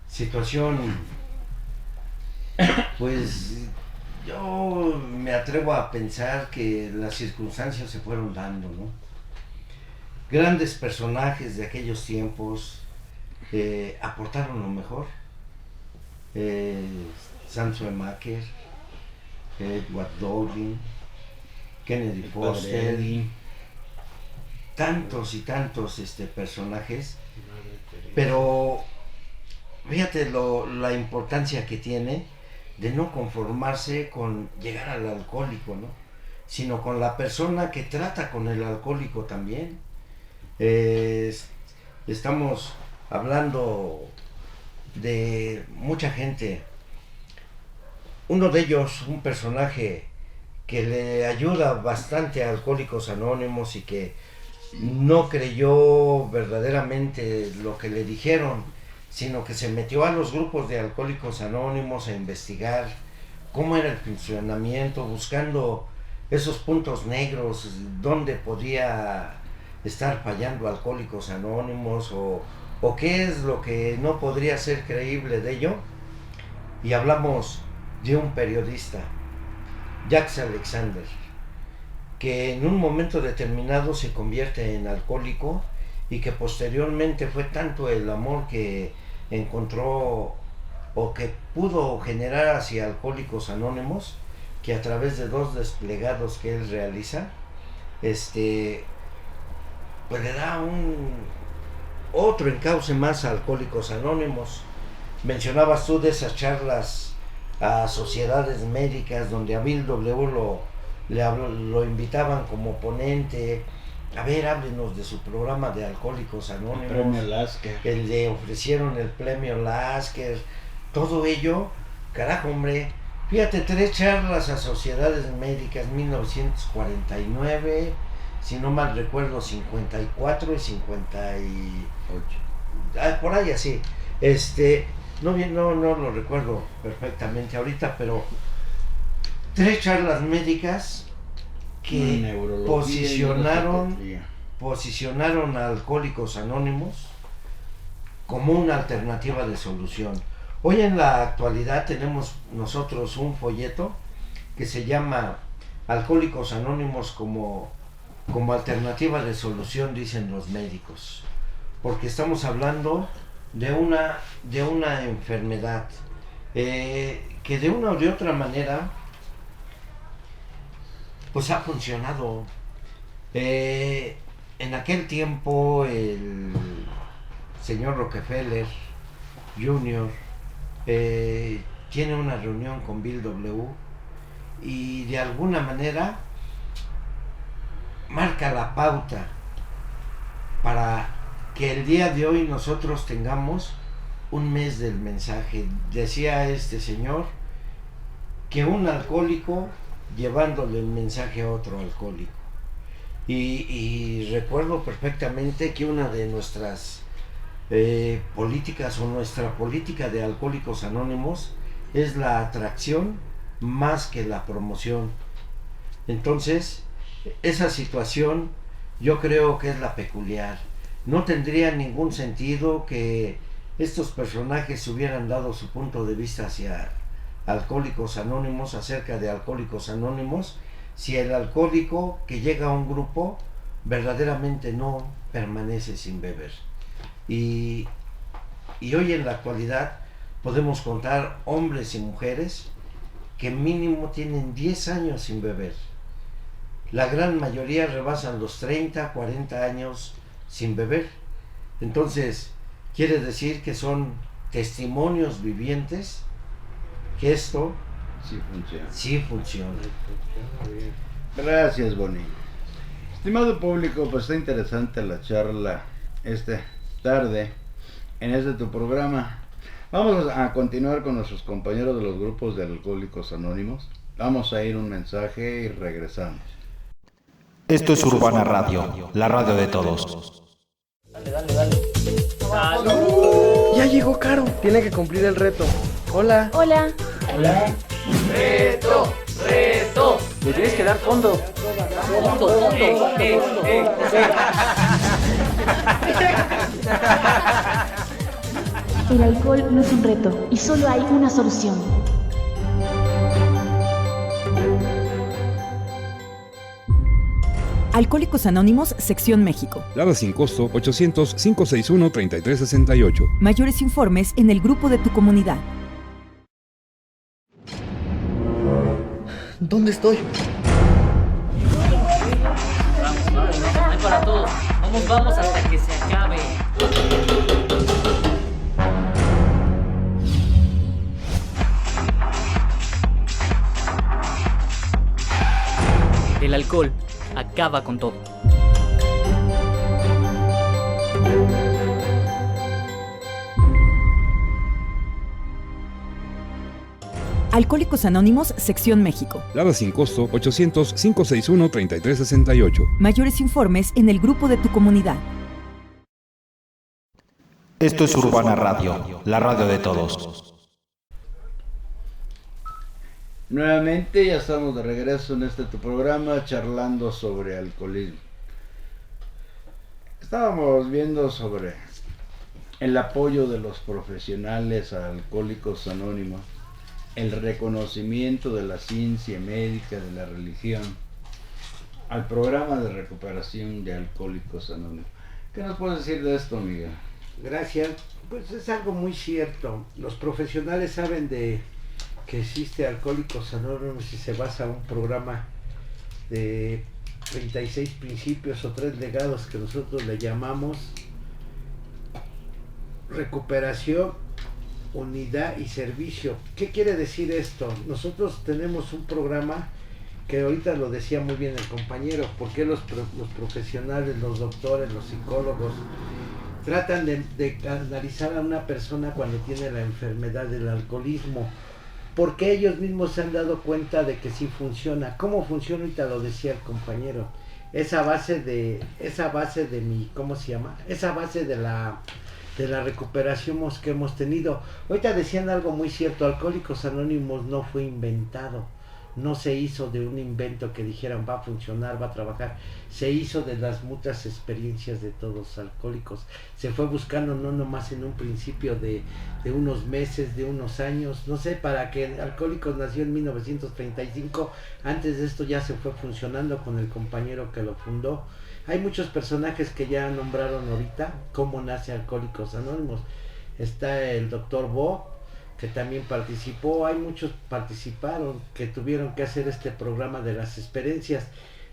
situación, pues yo me atrevo a pensar que las circunstancias se fueron dando, ¿no? Grandes personajes de aquellos tiempos aportaron lo mejor. Samuel Macker, Edward Dowling, Kennedy Foster, tantos y tantos personajes, pero fíjate la importancia que tiene de no conformarse con llegar al alcohólico, ¿no? Sino con la persona que trata con el alcohólico también. Estamos hablando de mucha gente uno de ellos, un personaje que le ayuda bastante a Alcohólicos Anónimos y que no creyó verdaderamente lo que le dijeron, sino que se metió a los grupos de Alcohólicos Anónimos a investigar cómo era el funcionamiento, buscando esos puntos negros, dónde podía estar fallando Alcohólicos Anónimos o qué es lo que no podría ser creíble de ello. Y hablamos de un periodista, Jacques Alexander, que en un momento determinado se convierte en alcohólico y que posteriormente fue tanto el amor que encontró o que pudo generar hacia Alcohólicos Anónimos, que a través de 2 desplegados que él realiza, pues le da otro encauce más a Alcohólicos Anónimos. Mencionabas tú de esas charlas a sociedades médicas donde a Bill W. lo invitaban como ponente. A ver, háblenos de su programa de Alcohólicos Anónimos. El premio Lasker. Le ofrecieron el premio Lasker. Todo ello, carajo, hombre. Fíjate, 3 charlas a sociedades médicas, 1949, si no mal recuerdo, 54 y 58. Por ahí así. No lo recuerdo perfectamente ahorita, pero 3 charlas médicas que posicionaron a Alcohólicos Anónimos como una alternativa de solución. Hoy en la actualidad tenemos nosotros un folleto que se llama Alcohólicos Anónimos como alternativa de solución, dicen los médicos, porque estamos hablando de una enfermedad que de una o de otra manera pues ha funcionado. En aquel tiempo el señor Rockefeller Jr. Tiene una reunión con Bill W. y de alguna manera marca la pauta para que el día de hoy nosotros tengamos un mes del mensaje. Decía este señor que un alcohólico llevándole el mensaje a otro alcohólico. Y recuerdo perfectamente que una de nuestras políticas o nuestra política de Alcohólicos Anónimos es la atracción más que la promoción. Entonces, esa situación yo creo que es la peculiar. No tendría ningún sentido que estos personajes hubieran dado su punto de vista hacia Alcohólicos Anónimos, acerca de Alcohólicos Anónimos, si el alcohólico que llega a un grupo verdaderamente no permanece sin beber. Y hoy en la actualidad podemos contar hombres y mujeres que mínimo tienen 10 años sin beber. La gran mayoría rebasan los 30, 40 años sin beber. Entonces, quiere decir que son testimonios vivientes que esto sí funciona. Gracias, Boni. Estimado público, pues está interesante la charla esta tarde en tu programa. Vamos a continuar con nuestros compañeros de los grupos de Alcohólicos Anónimos. Vamos a ir un mensaje y regresamos. Esto es Urbana Radio, la radio de todos. Dale. Ya llegó Caro, tiene que cumplir el reto. Hola. Hola. Reto. Le tienes que dar fondo. Fondo. El alcohol no es un reto y solo hay una solución. Alcohólicos Anónimos, Sección México. Lada sin costo 800-561-3368. Mayores informes en el grupo de tu comunidad. ¿Dónde estoy? Vamos, hay para todos. Vamos hasta que se acabe. El alcohol acaba con todo. Alcohólicos Anónimos, Sección México. Lada sin costo 800-561-3368. Mayores informes en el grupo de tu comunidad. Esto es Urbana Radio, la radio de todos. Nuevamente ya estamos de regreso en tu programa charlando sobre alcoholismo. Estábamos viendo sobre el apoyo de los profesionales a Alcohólicos Anónimos, el reconocimiento de la ciencia médica, de la religión, al programa de recuperación de Alcohólicos Anónimos. ¿Qué nos puedes decir de esto, Miguel? Gracias. Pues es algo muy cierto. Los profesionales saben de que existe Alcohólicos Anónimos y se basa en un programa de 36 principios o 3 legados que nosotros le llamamos recuperación, unidad y servicio. ¿Qué quiere decir esto? Nosotros tenemos un programa que ahorita lo decía muy bien el compañero, porque los profesionales, los doctores, los psicólogos tratan de analizar a una persona cuando tiene la enfermedad del alcoholismo, porque ellos mismos se han dado cuenta de que sí funciona. ¿Cómo funciona? Ahorita lo decía el compañero. Esa base de mi, ¿cómo se llama? Esa base de la recuperación que hemos tenido. Ahorita decían algo muy cierto, Alcohólicos Anónimos no fue inventado. No se hizo de un invento que dijeran va a funcionar, va a trabajar. Se hizo de las muchas experiencias de todos los alcohólicos. Se fue buscando no nomás en un principio de unos meses, de unos años. No sé, para que Alcohólicos nació en 1935. Antes de esto ya se fue funcionando con el compañero que lo fundó. Hay muchos personajes que ya nombraron ahorita cómo nace Alcohólicos Anónimos. Está el Dr. Bo, que también participó. Hay muchos participaron que tuvieron que hacer este programa de las experiencias.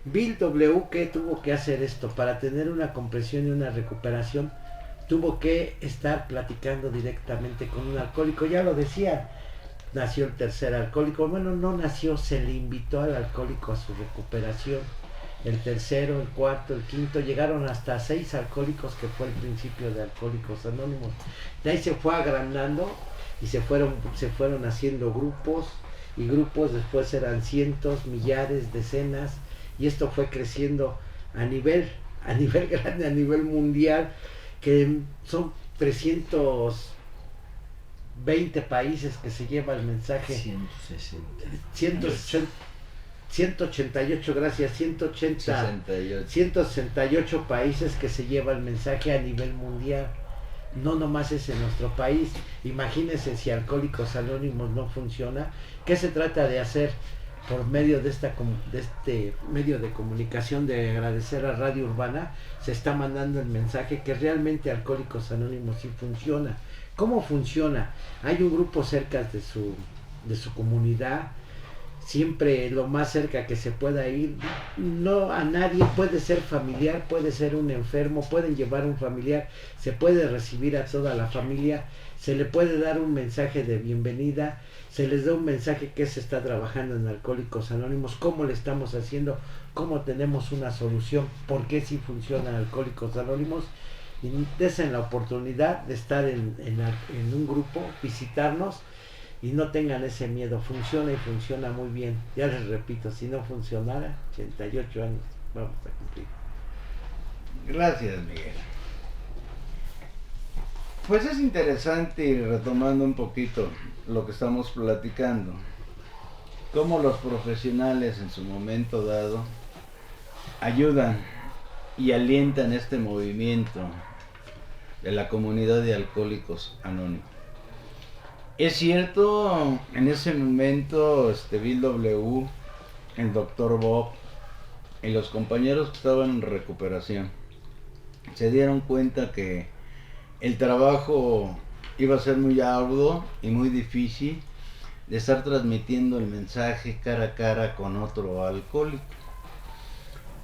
Bill W. que tuvo que hacer esto para tener una compresión y una recuperación, tuvo que estar platicando directamente con un alcohólico. Ya lo decía, nació el tercer alcohólico. Bueno, no nació, se le invitó al alcohólico a su recuperación. El tercero, el cuarto, el quinto, llegaron hasta 6 alcohólicos, que fue el principio de Alcohólicos Anónimos. De ahí se fue agrandando y se fueron haciendo grupos, y grupos después eran cientos, millares, decenas, y esto fue creciendo a nivel grande, a nivel mundial, que son 320 países que se lleva el mensaje. 188, gracias, 168 países que se lleva el mensaje a nivel mundial. No nomás es en nuestro país. Imagínense si Alcohólicos Anónimos no funciona. ¿Qué se trata de hacer por medio de este medio de comunicación? De agradecer a Radio Urbana, se está mandando el mensaje que realmente Alcohólicos Anónimos sí funciona. ¿Cómo funciona? Hay un grupo cerca de su comunidad, siempre lo más cerca que se pueda ir. No a nadie, puede ser familiar, puede ser un enfermo, pueden llevar un familiar, se puede recibir a toda la familia, se le puede dar un mensaje de bienvenida, se les da un mensaje que se está trabajando en Alcohólicos Anónimos, cómo le estamos haciendo, cómo tenemos una solución, por qué sí funciona Alcohólicos Anónimos. Y desen la oportunidad de estar en un grupo, visitarnos, y no tengan ese miedo. Funciona y funciona muy bien. Ya les repito, si no funcionara, 88 años vamos a cumplir. Gracias, Miguel. Pues es interesante, y retomando un poquito lo que estamos platicando, cómo los profesionales en su momento dado ayudan y alientan este movimiento de la comunidad de Alcohólicos Anónimos. Es cierto, en ese momento Bill W., el Dr. Bob y los compañeros que estaban en recuperación se dieron cuenta que el trabajo iba a ser muy arduo y muy difícil de estar transmitiendo el mensaje cara a cara con otro alcohólico.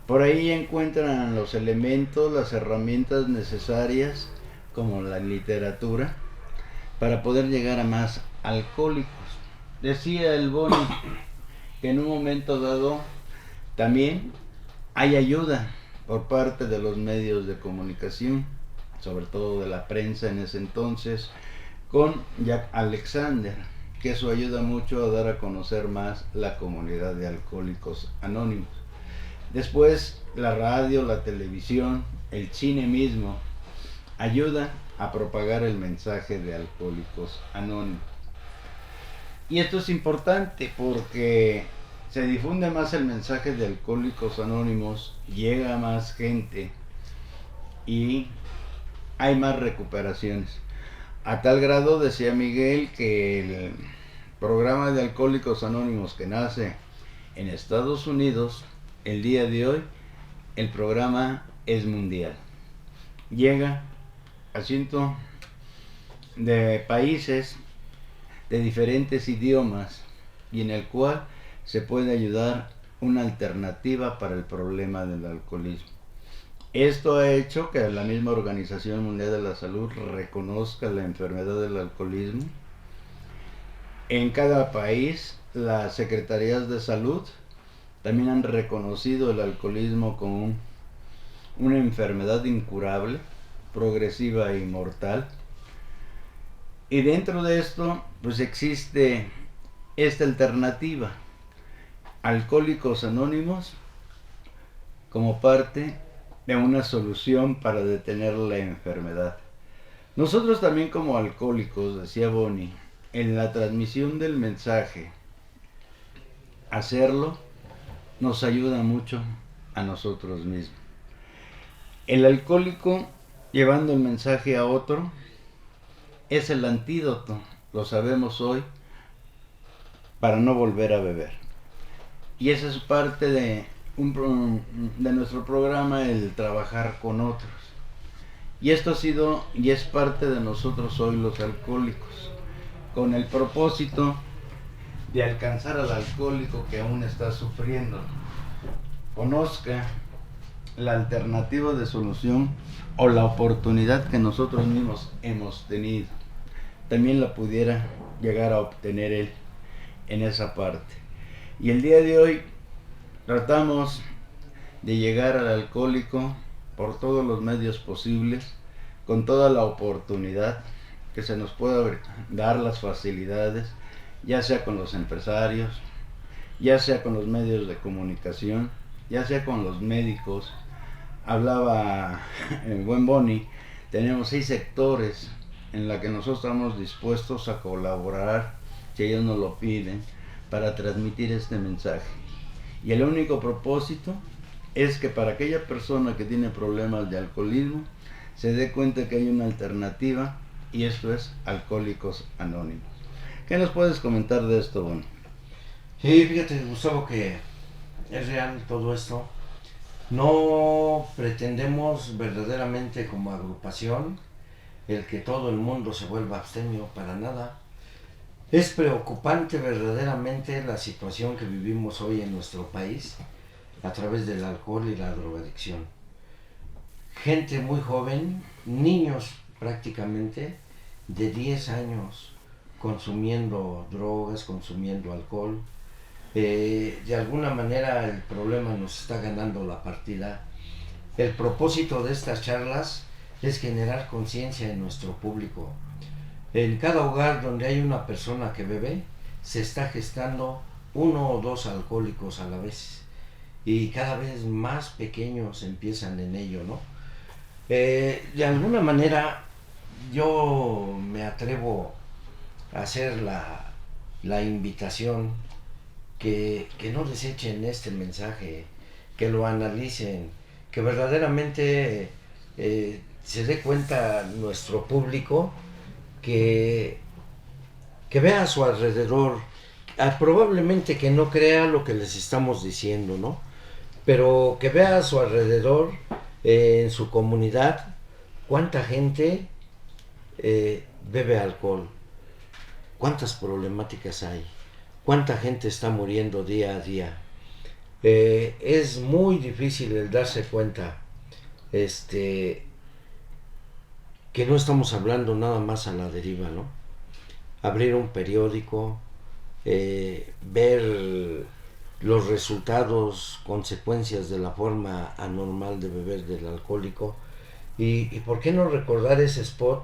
Por ahí encuentran los elementos, las herramientas necesarias, como la literatura, para poder llegar a más alcohólicos. Decía el Boni que en un momento dado también hay ayuda por parte de los medios de comunicación, sobre todo de la prensa en ese entonces, con Jack Alexander, que eso ayuda mucho a dar a conocer más la comunidad de Alcohólicos Anónimos. Después, la radio, la televisión, el cine mismo ayuda a propagar el mensaje de Alcohólicos Anónimos. Y esto es importante porque se difunde más el mensaje de Alcohólicos Anónimos, llega a más gente y hay más recuperaciones. A tal grado, decía Miguel, que el programa de Alcohólicos Anónimos que nace en Estados Unidos, el día de hoy, el programa es mundial. Llega a cientos de países de diferentes idiomas y en el cual se puede ayudar una alternativa para el problema del alcoholismo. Esto ha hecho que la misma Organización Mundial de la Salud reconozca la enfermedad del alcoholismo. En cada país, las secretarías de salud también han reconocido el alcoholismo como una enfermedad incurable, progresiva y mortal. Y dentro de esto, pues existe esta alternativa, Alcohólicos Anónimos, como parte de una solución para detener la enfermedad. Nosotros también como alcohólicos, decía Bonnie, en la transmisión del mensaje, hacerlo nos ayuda mucho a nosotros mismos. El alcohólico, llevando el mensaje a otro, es el antídoto, lo sabemos hoy, para no volver a beber. Y esa es parte de nuestro programa, el trabajar con otros. Y esto ha sido y es parte de nosotros hoy los alcohólicos, con el propósito de alcanzar al alcohólico que aún está sufriendo, conozca la alternativa de solución o la oportunidad que nosotros mismos hemos tenido, también la pudiera llegar a obtener él en esa parte. Y el día de hoy tratamos de llegar al alcohólico por todos los medios posibles, con toda la oportunidad que se nos pueda dar, las facilidades, ya sea con los empresarios, ya sea con los medios de comunicación, ya sea con los médicos. Hablaba el buen Bonnie, tenemos 6 sectores en la que nosotros estamos dispuestos a colaborar, si ellos nos lo piden, para transmitir este mensaje. Y el único propósito es que para aquella persona que tiene problemas de alcoholismo se dé cuenta que hay una alternativa, y esto es Alcohólicos Anónimos. ¿Qué nos puedes comentar de esto, Bonnie? Sí, fíjate, Gustavo, que es real todo esto. No pretendemos verdaderamente como agrupación el que todo el mundo se vuelva abstemio, para nada. Es preocupante verdaderamente la situación que vivimos hoy en nuestro país a través del alcohol y la drogadicción. Gente muy joven, niños prácticamente, de 10 años, consumiendo drogas, consumiendo alcohol. De alguna manera el problema nos está ganando la partida. El propósito de estas charlas es generar conciencia en nuestro público. En cada hogar donde hay una persona que bebe, se está gestando 1 o 2 alcohólicos a la vez. Y cada vez más pequeños empiezan en ello, ¿no? De alguna manera yo me atrevo a hacer la invitación que no desechen este mensaje, que lo analicen, que verdaderamente se dé cuenta nuestro público que vea a su alrededor, probablemente que no crea lo que les estamos diciendo, ¿no? Pero que vea a su alrededor, en su comunidad, cuánta gente bebe alcohol, cuántas problemáticas hay, cuánta gente está muriendo día a día. Es muy difícil el darse cuenta que no estamos hablando nada más a la deriva, ¿no? Abrir un periódico, ver los resultados, consecuencias de la forma anormal de beber del alcohólico, y por qué no recordar ese spot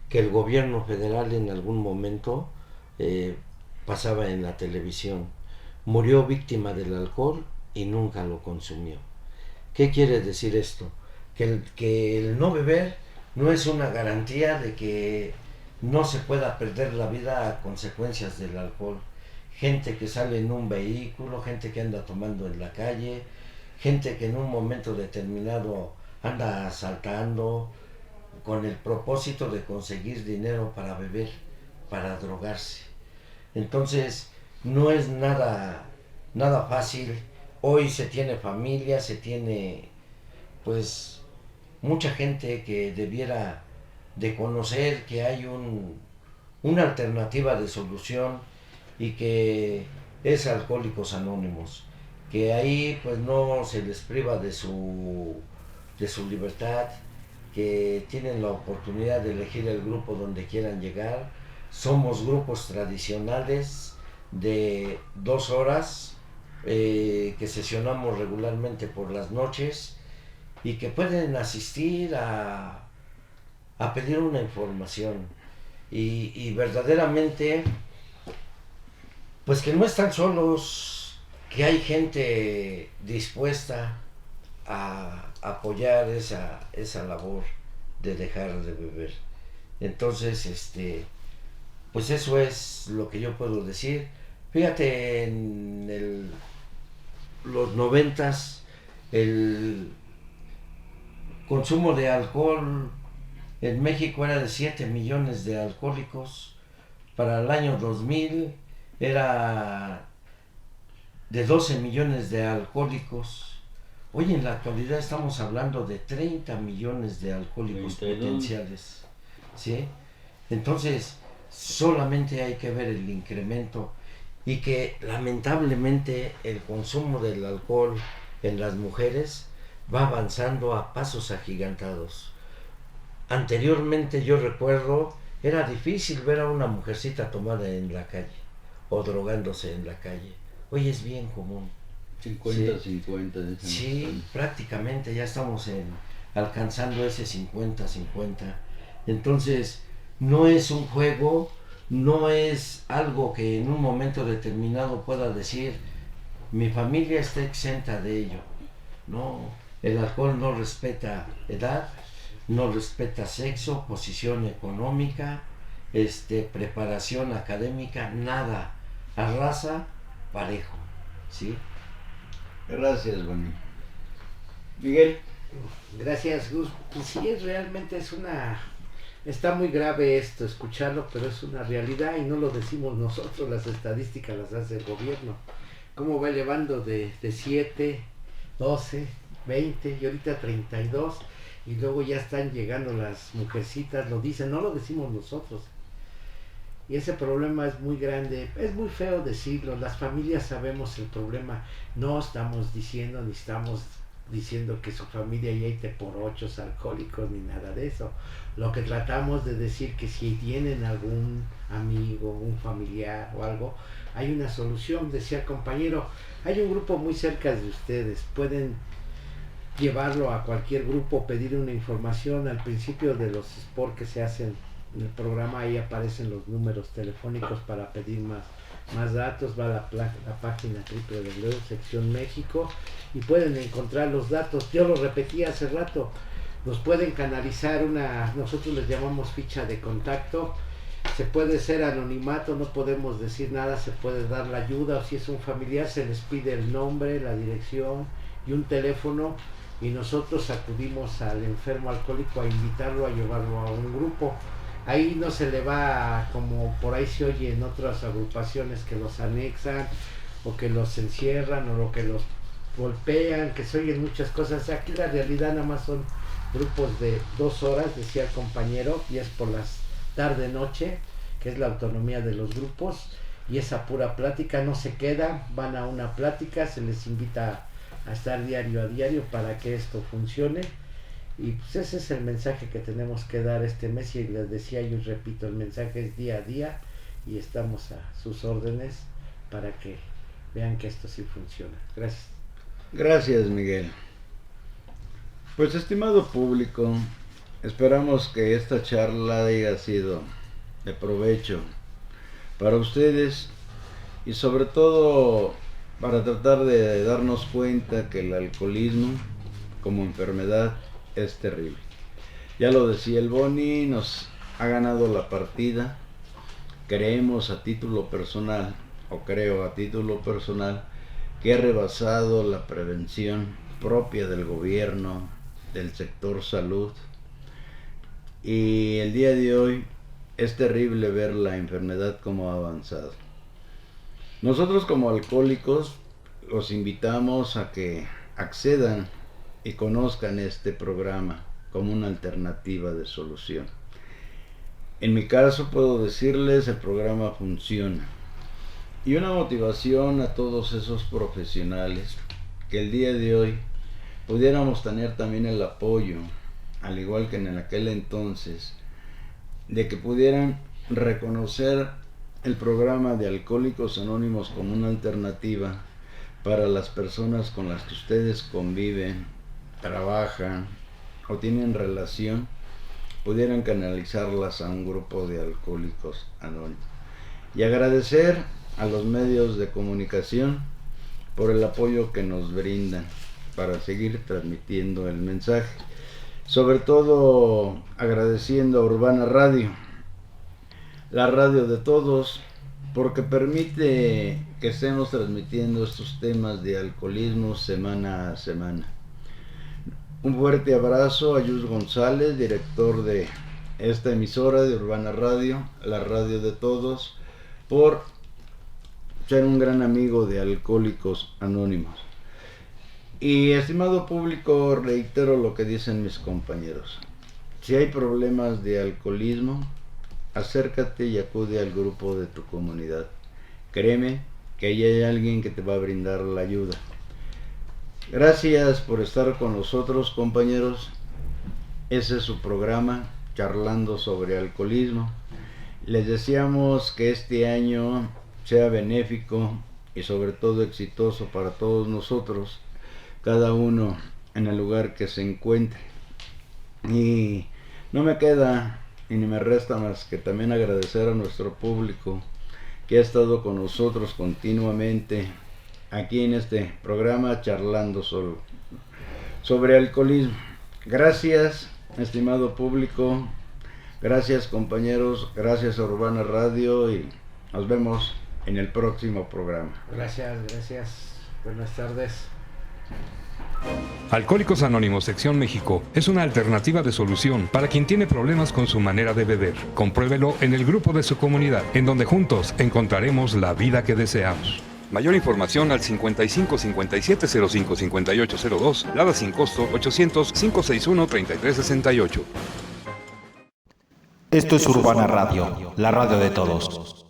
que el gobierno federal en algún momento pasaba en la televisión. Murió víctima del alcohol y nunca lo consumió. ¿Qué quiere decir esto? Que el no beber no es una garantía de que no se pueda perder la vida a consecuencias del alcohol. Gente que sale en un vehículo, gente que anda tomando en la calle, gente que en un momento determinado anda asaltando con el propósito de conseguir dinero para beber, para drogarse. Entonces, no es nada fácil. Hoy se tiene familia, se tiene pues mucha gente que debiera de conocer que hay una alternativa de solución y que es Alcohólicos Anónimos, que ahí pues no se les priva de su libertad, que tienen la oportunidad de elegir el grupo donde quieran llegar. Somos grupos tradicionales de 2 horas que sesionamos regularmente por las noches y que pueden asistir a pedir una información y verdaderamente pues que no están solos, que hay gente dispuesta a apoyar esa labor de dejar de beber. Entonces, pues eso es lo que yo puedo decir. Fíjate, en los 90s, el consumo de alcohol en México era de 7 millones de alcohólicos. Para el año 2000 era de 12 millones de alcohólicos. Hoy en la actualidad estamos hablando de 30 millones de alcohólicos 32 potenciales, ¿sí? Entonces, solamente hay que ver el incremento y que lamentablemente el consumo del alcohol en las mujeres va avanzando a pasos agigantados. Anteriormente yo recuerdo, era difícil ver a una mujercita tomada en la calle o drogándose en la calle. Hoy es bien común. 50-50. Sí, prácticamente ya estamos alcanzando ese 50-50. Entonces, no es un juego, no es algo que en un momento determinado pueda decir, mi familia está exenta de ello. No, el alcohol no respeta edad, no respeta sexo, posición económica, preparación académica, nada. Arrasa parejo, ¿sí? Gracias, Bonnie. Miguel. Gracias, Gus. Pues sí, realmente está muy grave esto, escucharlo, pero es una realidad y no lo decimos nosotros, las estadísticas las hace el gobierno. Cómo va elevando de 7, 12, 20 y ahorita 32 y luego ya están llegando las mujercitas, lo dicen, no lo decimos nosotros. Y ese problema es muy grande, es muy feo decirlo, las familias sabemos el problema, no estamos diciendo ni estamos diciendo que su familia ya hay por 8 alcohólicos ni nada de eso. Lo que tratamos de decir que si tienen algún amigo, un familiar o algo, hay una solución. Decía el compañero, hay un grupo muy cerca de ustedes, pueden llevarlo a cualquier grupo, pedir una información. Al principio de los spots que se hacen en el programa, ahí aparecen los números telefónicos para pedir más datos. Va a la página Sección México y pueden encontrar los datos. Yo lo repetí hace rato, nos pueden canalizar nosotros les llamamos ficha de contacto. Se puede ser anonimato, no podemos decir nada, se puede dar la ayuda, o si es un familiar se les pide el nombre, la dirección y un teléfono, y nosotros acudimos al enfermo alcohólico a invitarlo a llevarlo a un grupo. Ahí no se le va, como por ahí se oye en otras agrupaciones, que los anexan o que los encierran o que los golpean, que se oyen muchas cosas. Aquí la realidad nada más son grupos de 2 horas, decía el compañero, y es por las tarde-noche, que es la autonomía de los grupos, y esa pura plática, no se queda, van a una plática, se les invita a estar diario a diario para que esto funcione. Y pues ese es el mensaje que tenemos que dar este mes, y les decía yo, repito, el mensaje es día a día y estamos a sus órdenes para que vean que esto sí funciona. Gracias. Gracias, Miguel. Pues estimado público, esperamos que esta charla haya sido de provecho para ustedes y sobre todo para tratar de darnos cuenta que el alcoholismo como enfermedad es terrible. Ya lo decía el Boni, nos ha ganado la partida. Creemos a título personal, o creo a título personal, que ha rebasado la prevención propia del gobierno, del sector salud. Y el día de hoy es terrible ver la enfermedad como ha avanzado. Nosotros como alcohólicos los invitamos a que accedan y conozcan este programa como una alternativa de solución. En mi caso puedo decirles, el programa funciona. Y una motivación a todos esos profesionales que el día de hoy pudiéramos tener también el apoyo, al igual que en aquel entonces, de que pudieran reconocer el programa de Alcohólicos Anónimos como una alternativa para las personas con las que ustedes conviven, trabajan o tienen relación, pudieran canalizarlas a un grupo de Alcohólicos Anónimos. Y agradecer a los medios de comunicación por el apoyo que nos brindan para seguir transmitiendo el mensaje. Sobre todo agradeciendo a Urbana Radio, la radio de todos, porque permite que estemos transmitiendo estos temas de alcoholismo semana a semana. Un fuerte abrazo a Yus González, director de esta emisora de Urbana Radio, la radio de todos, por ser un gran amigo de Alcohólicos Anónimos. Y estimado público, reitero lo que dicen mis compañeros. Si hay problemas de alcoholismo, acércate y acude al grupo de tu comunidad. Créeme que ahí hay alguien que te va a brindar la ayuda. Gracias por estar con nosotros, compañeros. Ese es su programa, Charlando sobre Alcoholismo. Les deseamos que este año sea benéfico y sobre todo exitoso para todos nosotros, cada uno en el lugar que se encuentre. Y no me queda y ni me resta más que también agradecer a nuestro público que ha estado con nosotros continuamente aquí en este programa Charlando sobre Alcoholismo. Gracias, estimado público, gracias compañeros, gracias a Urbana Radio y nos vemos en el próximo programa. Gracias. Buenas tardes. Alcohólicos Anónimos Sección México es una alternativa de solución para quien tiene problemas con su manera de beber. Compruébelo en el grupo de su comunidad, en donde juntos encontraremos la vida que deseamos. Mayor información al 55 57 05 58 02, Lada sin costo 800 561 33 68. Esto es Urbana Radio, la radio de todos.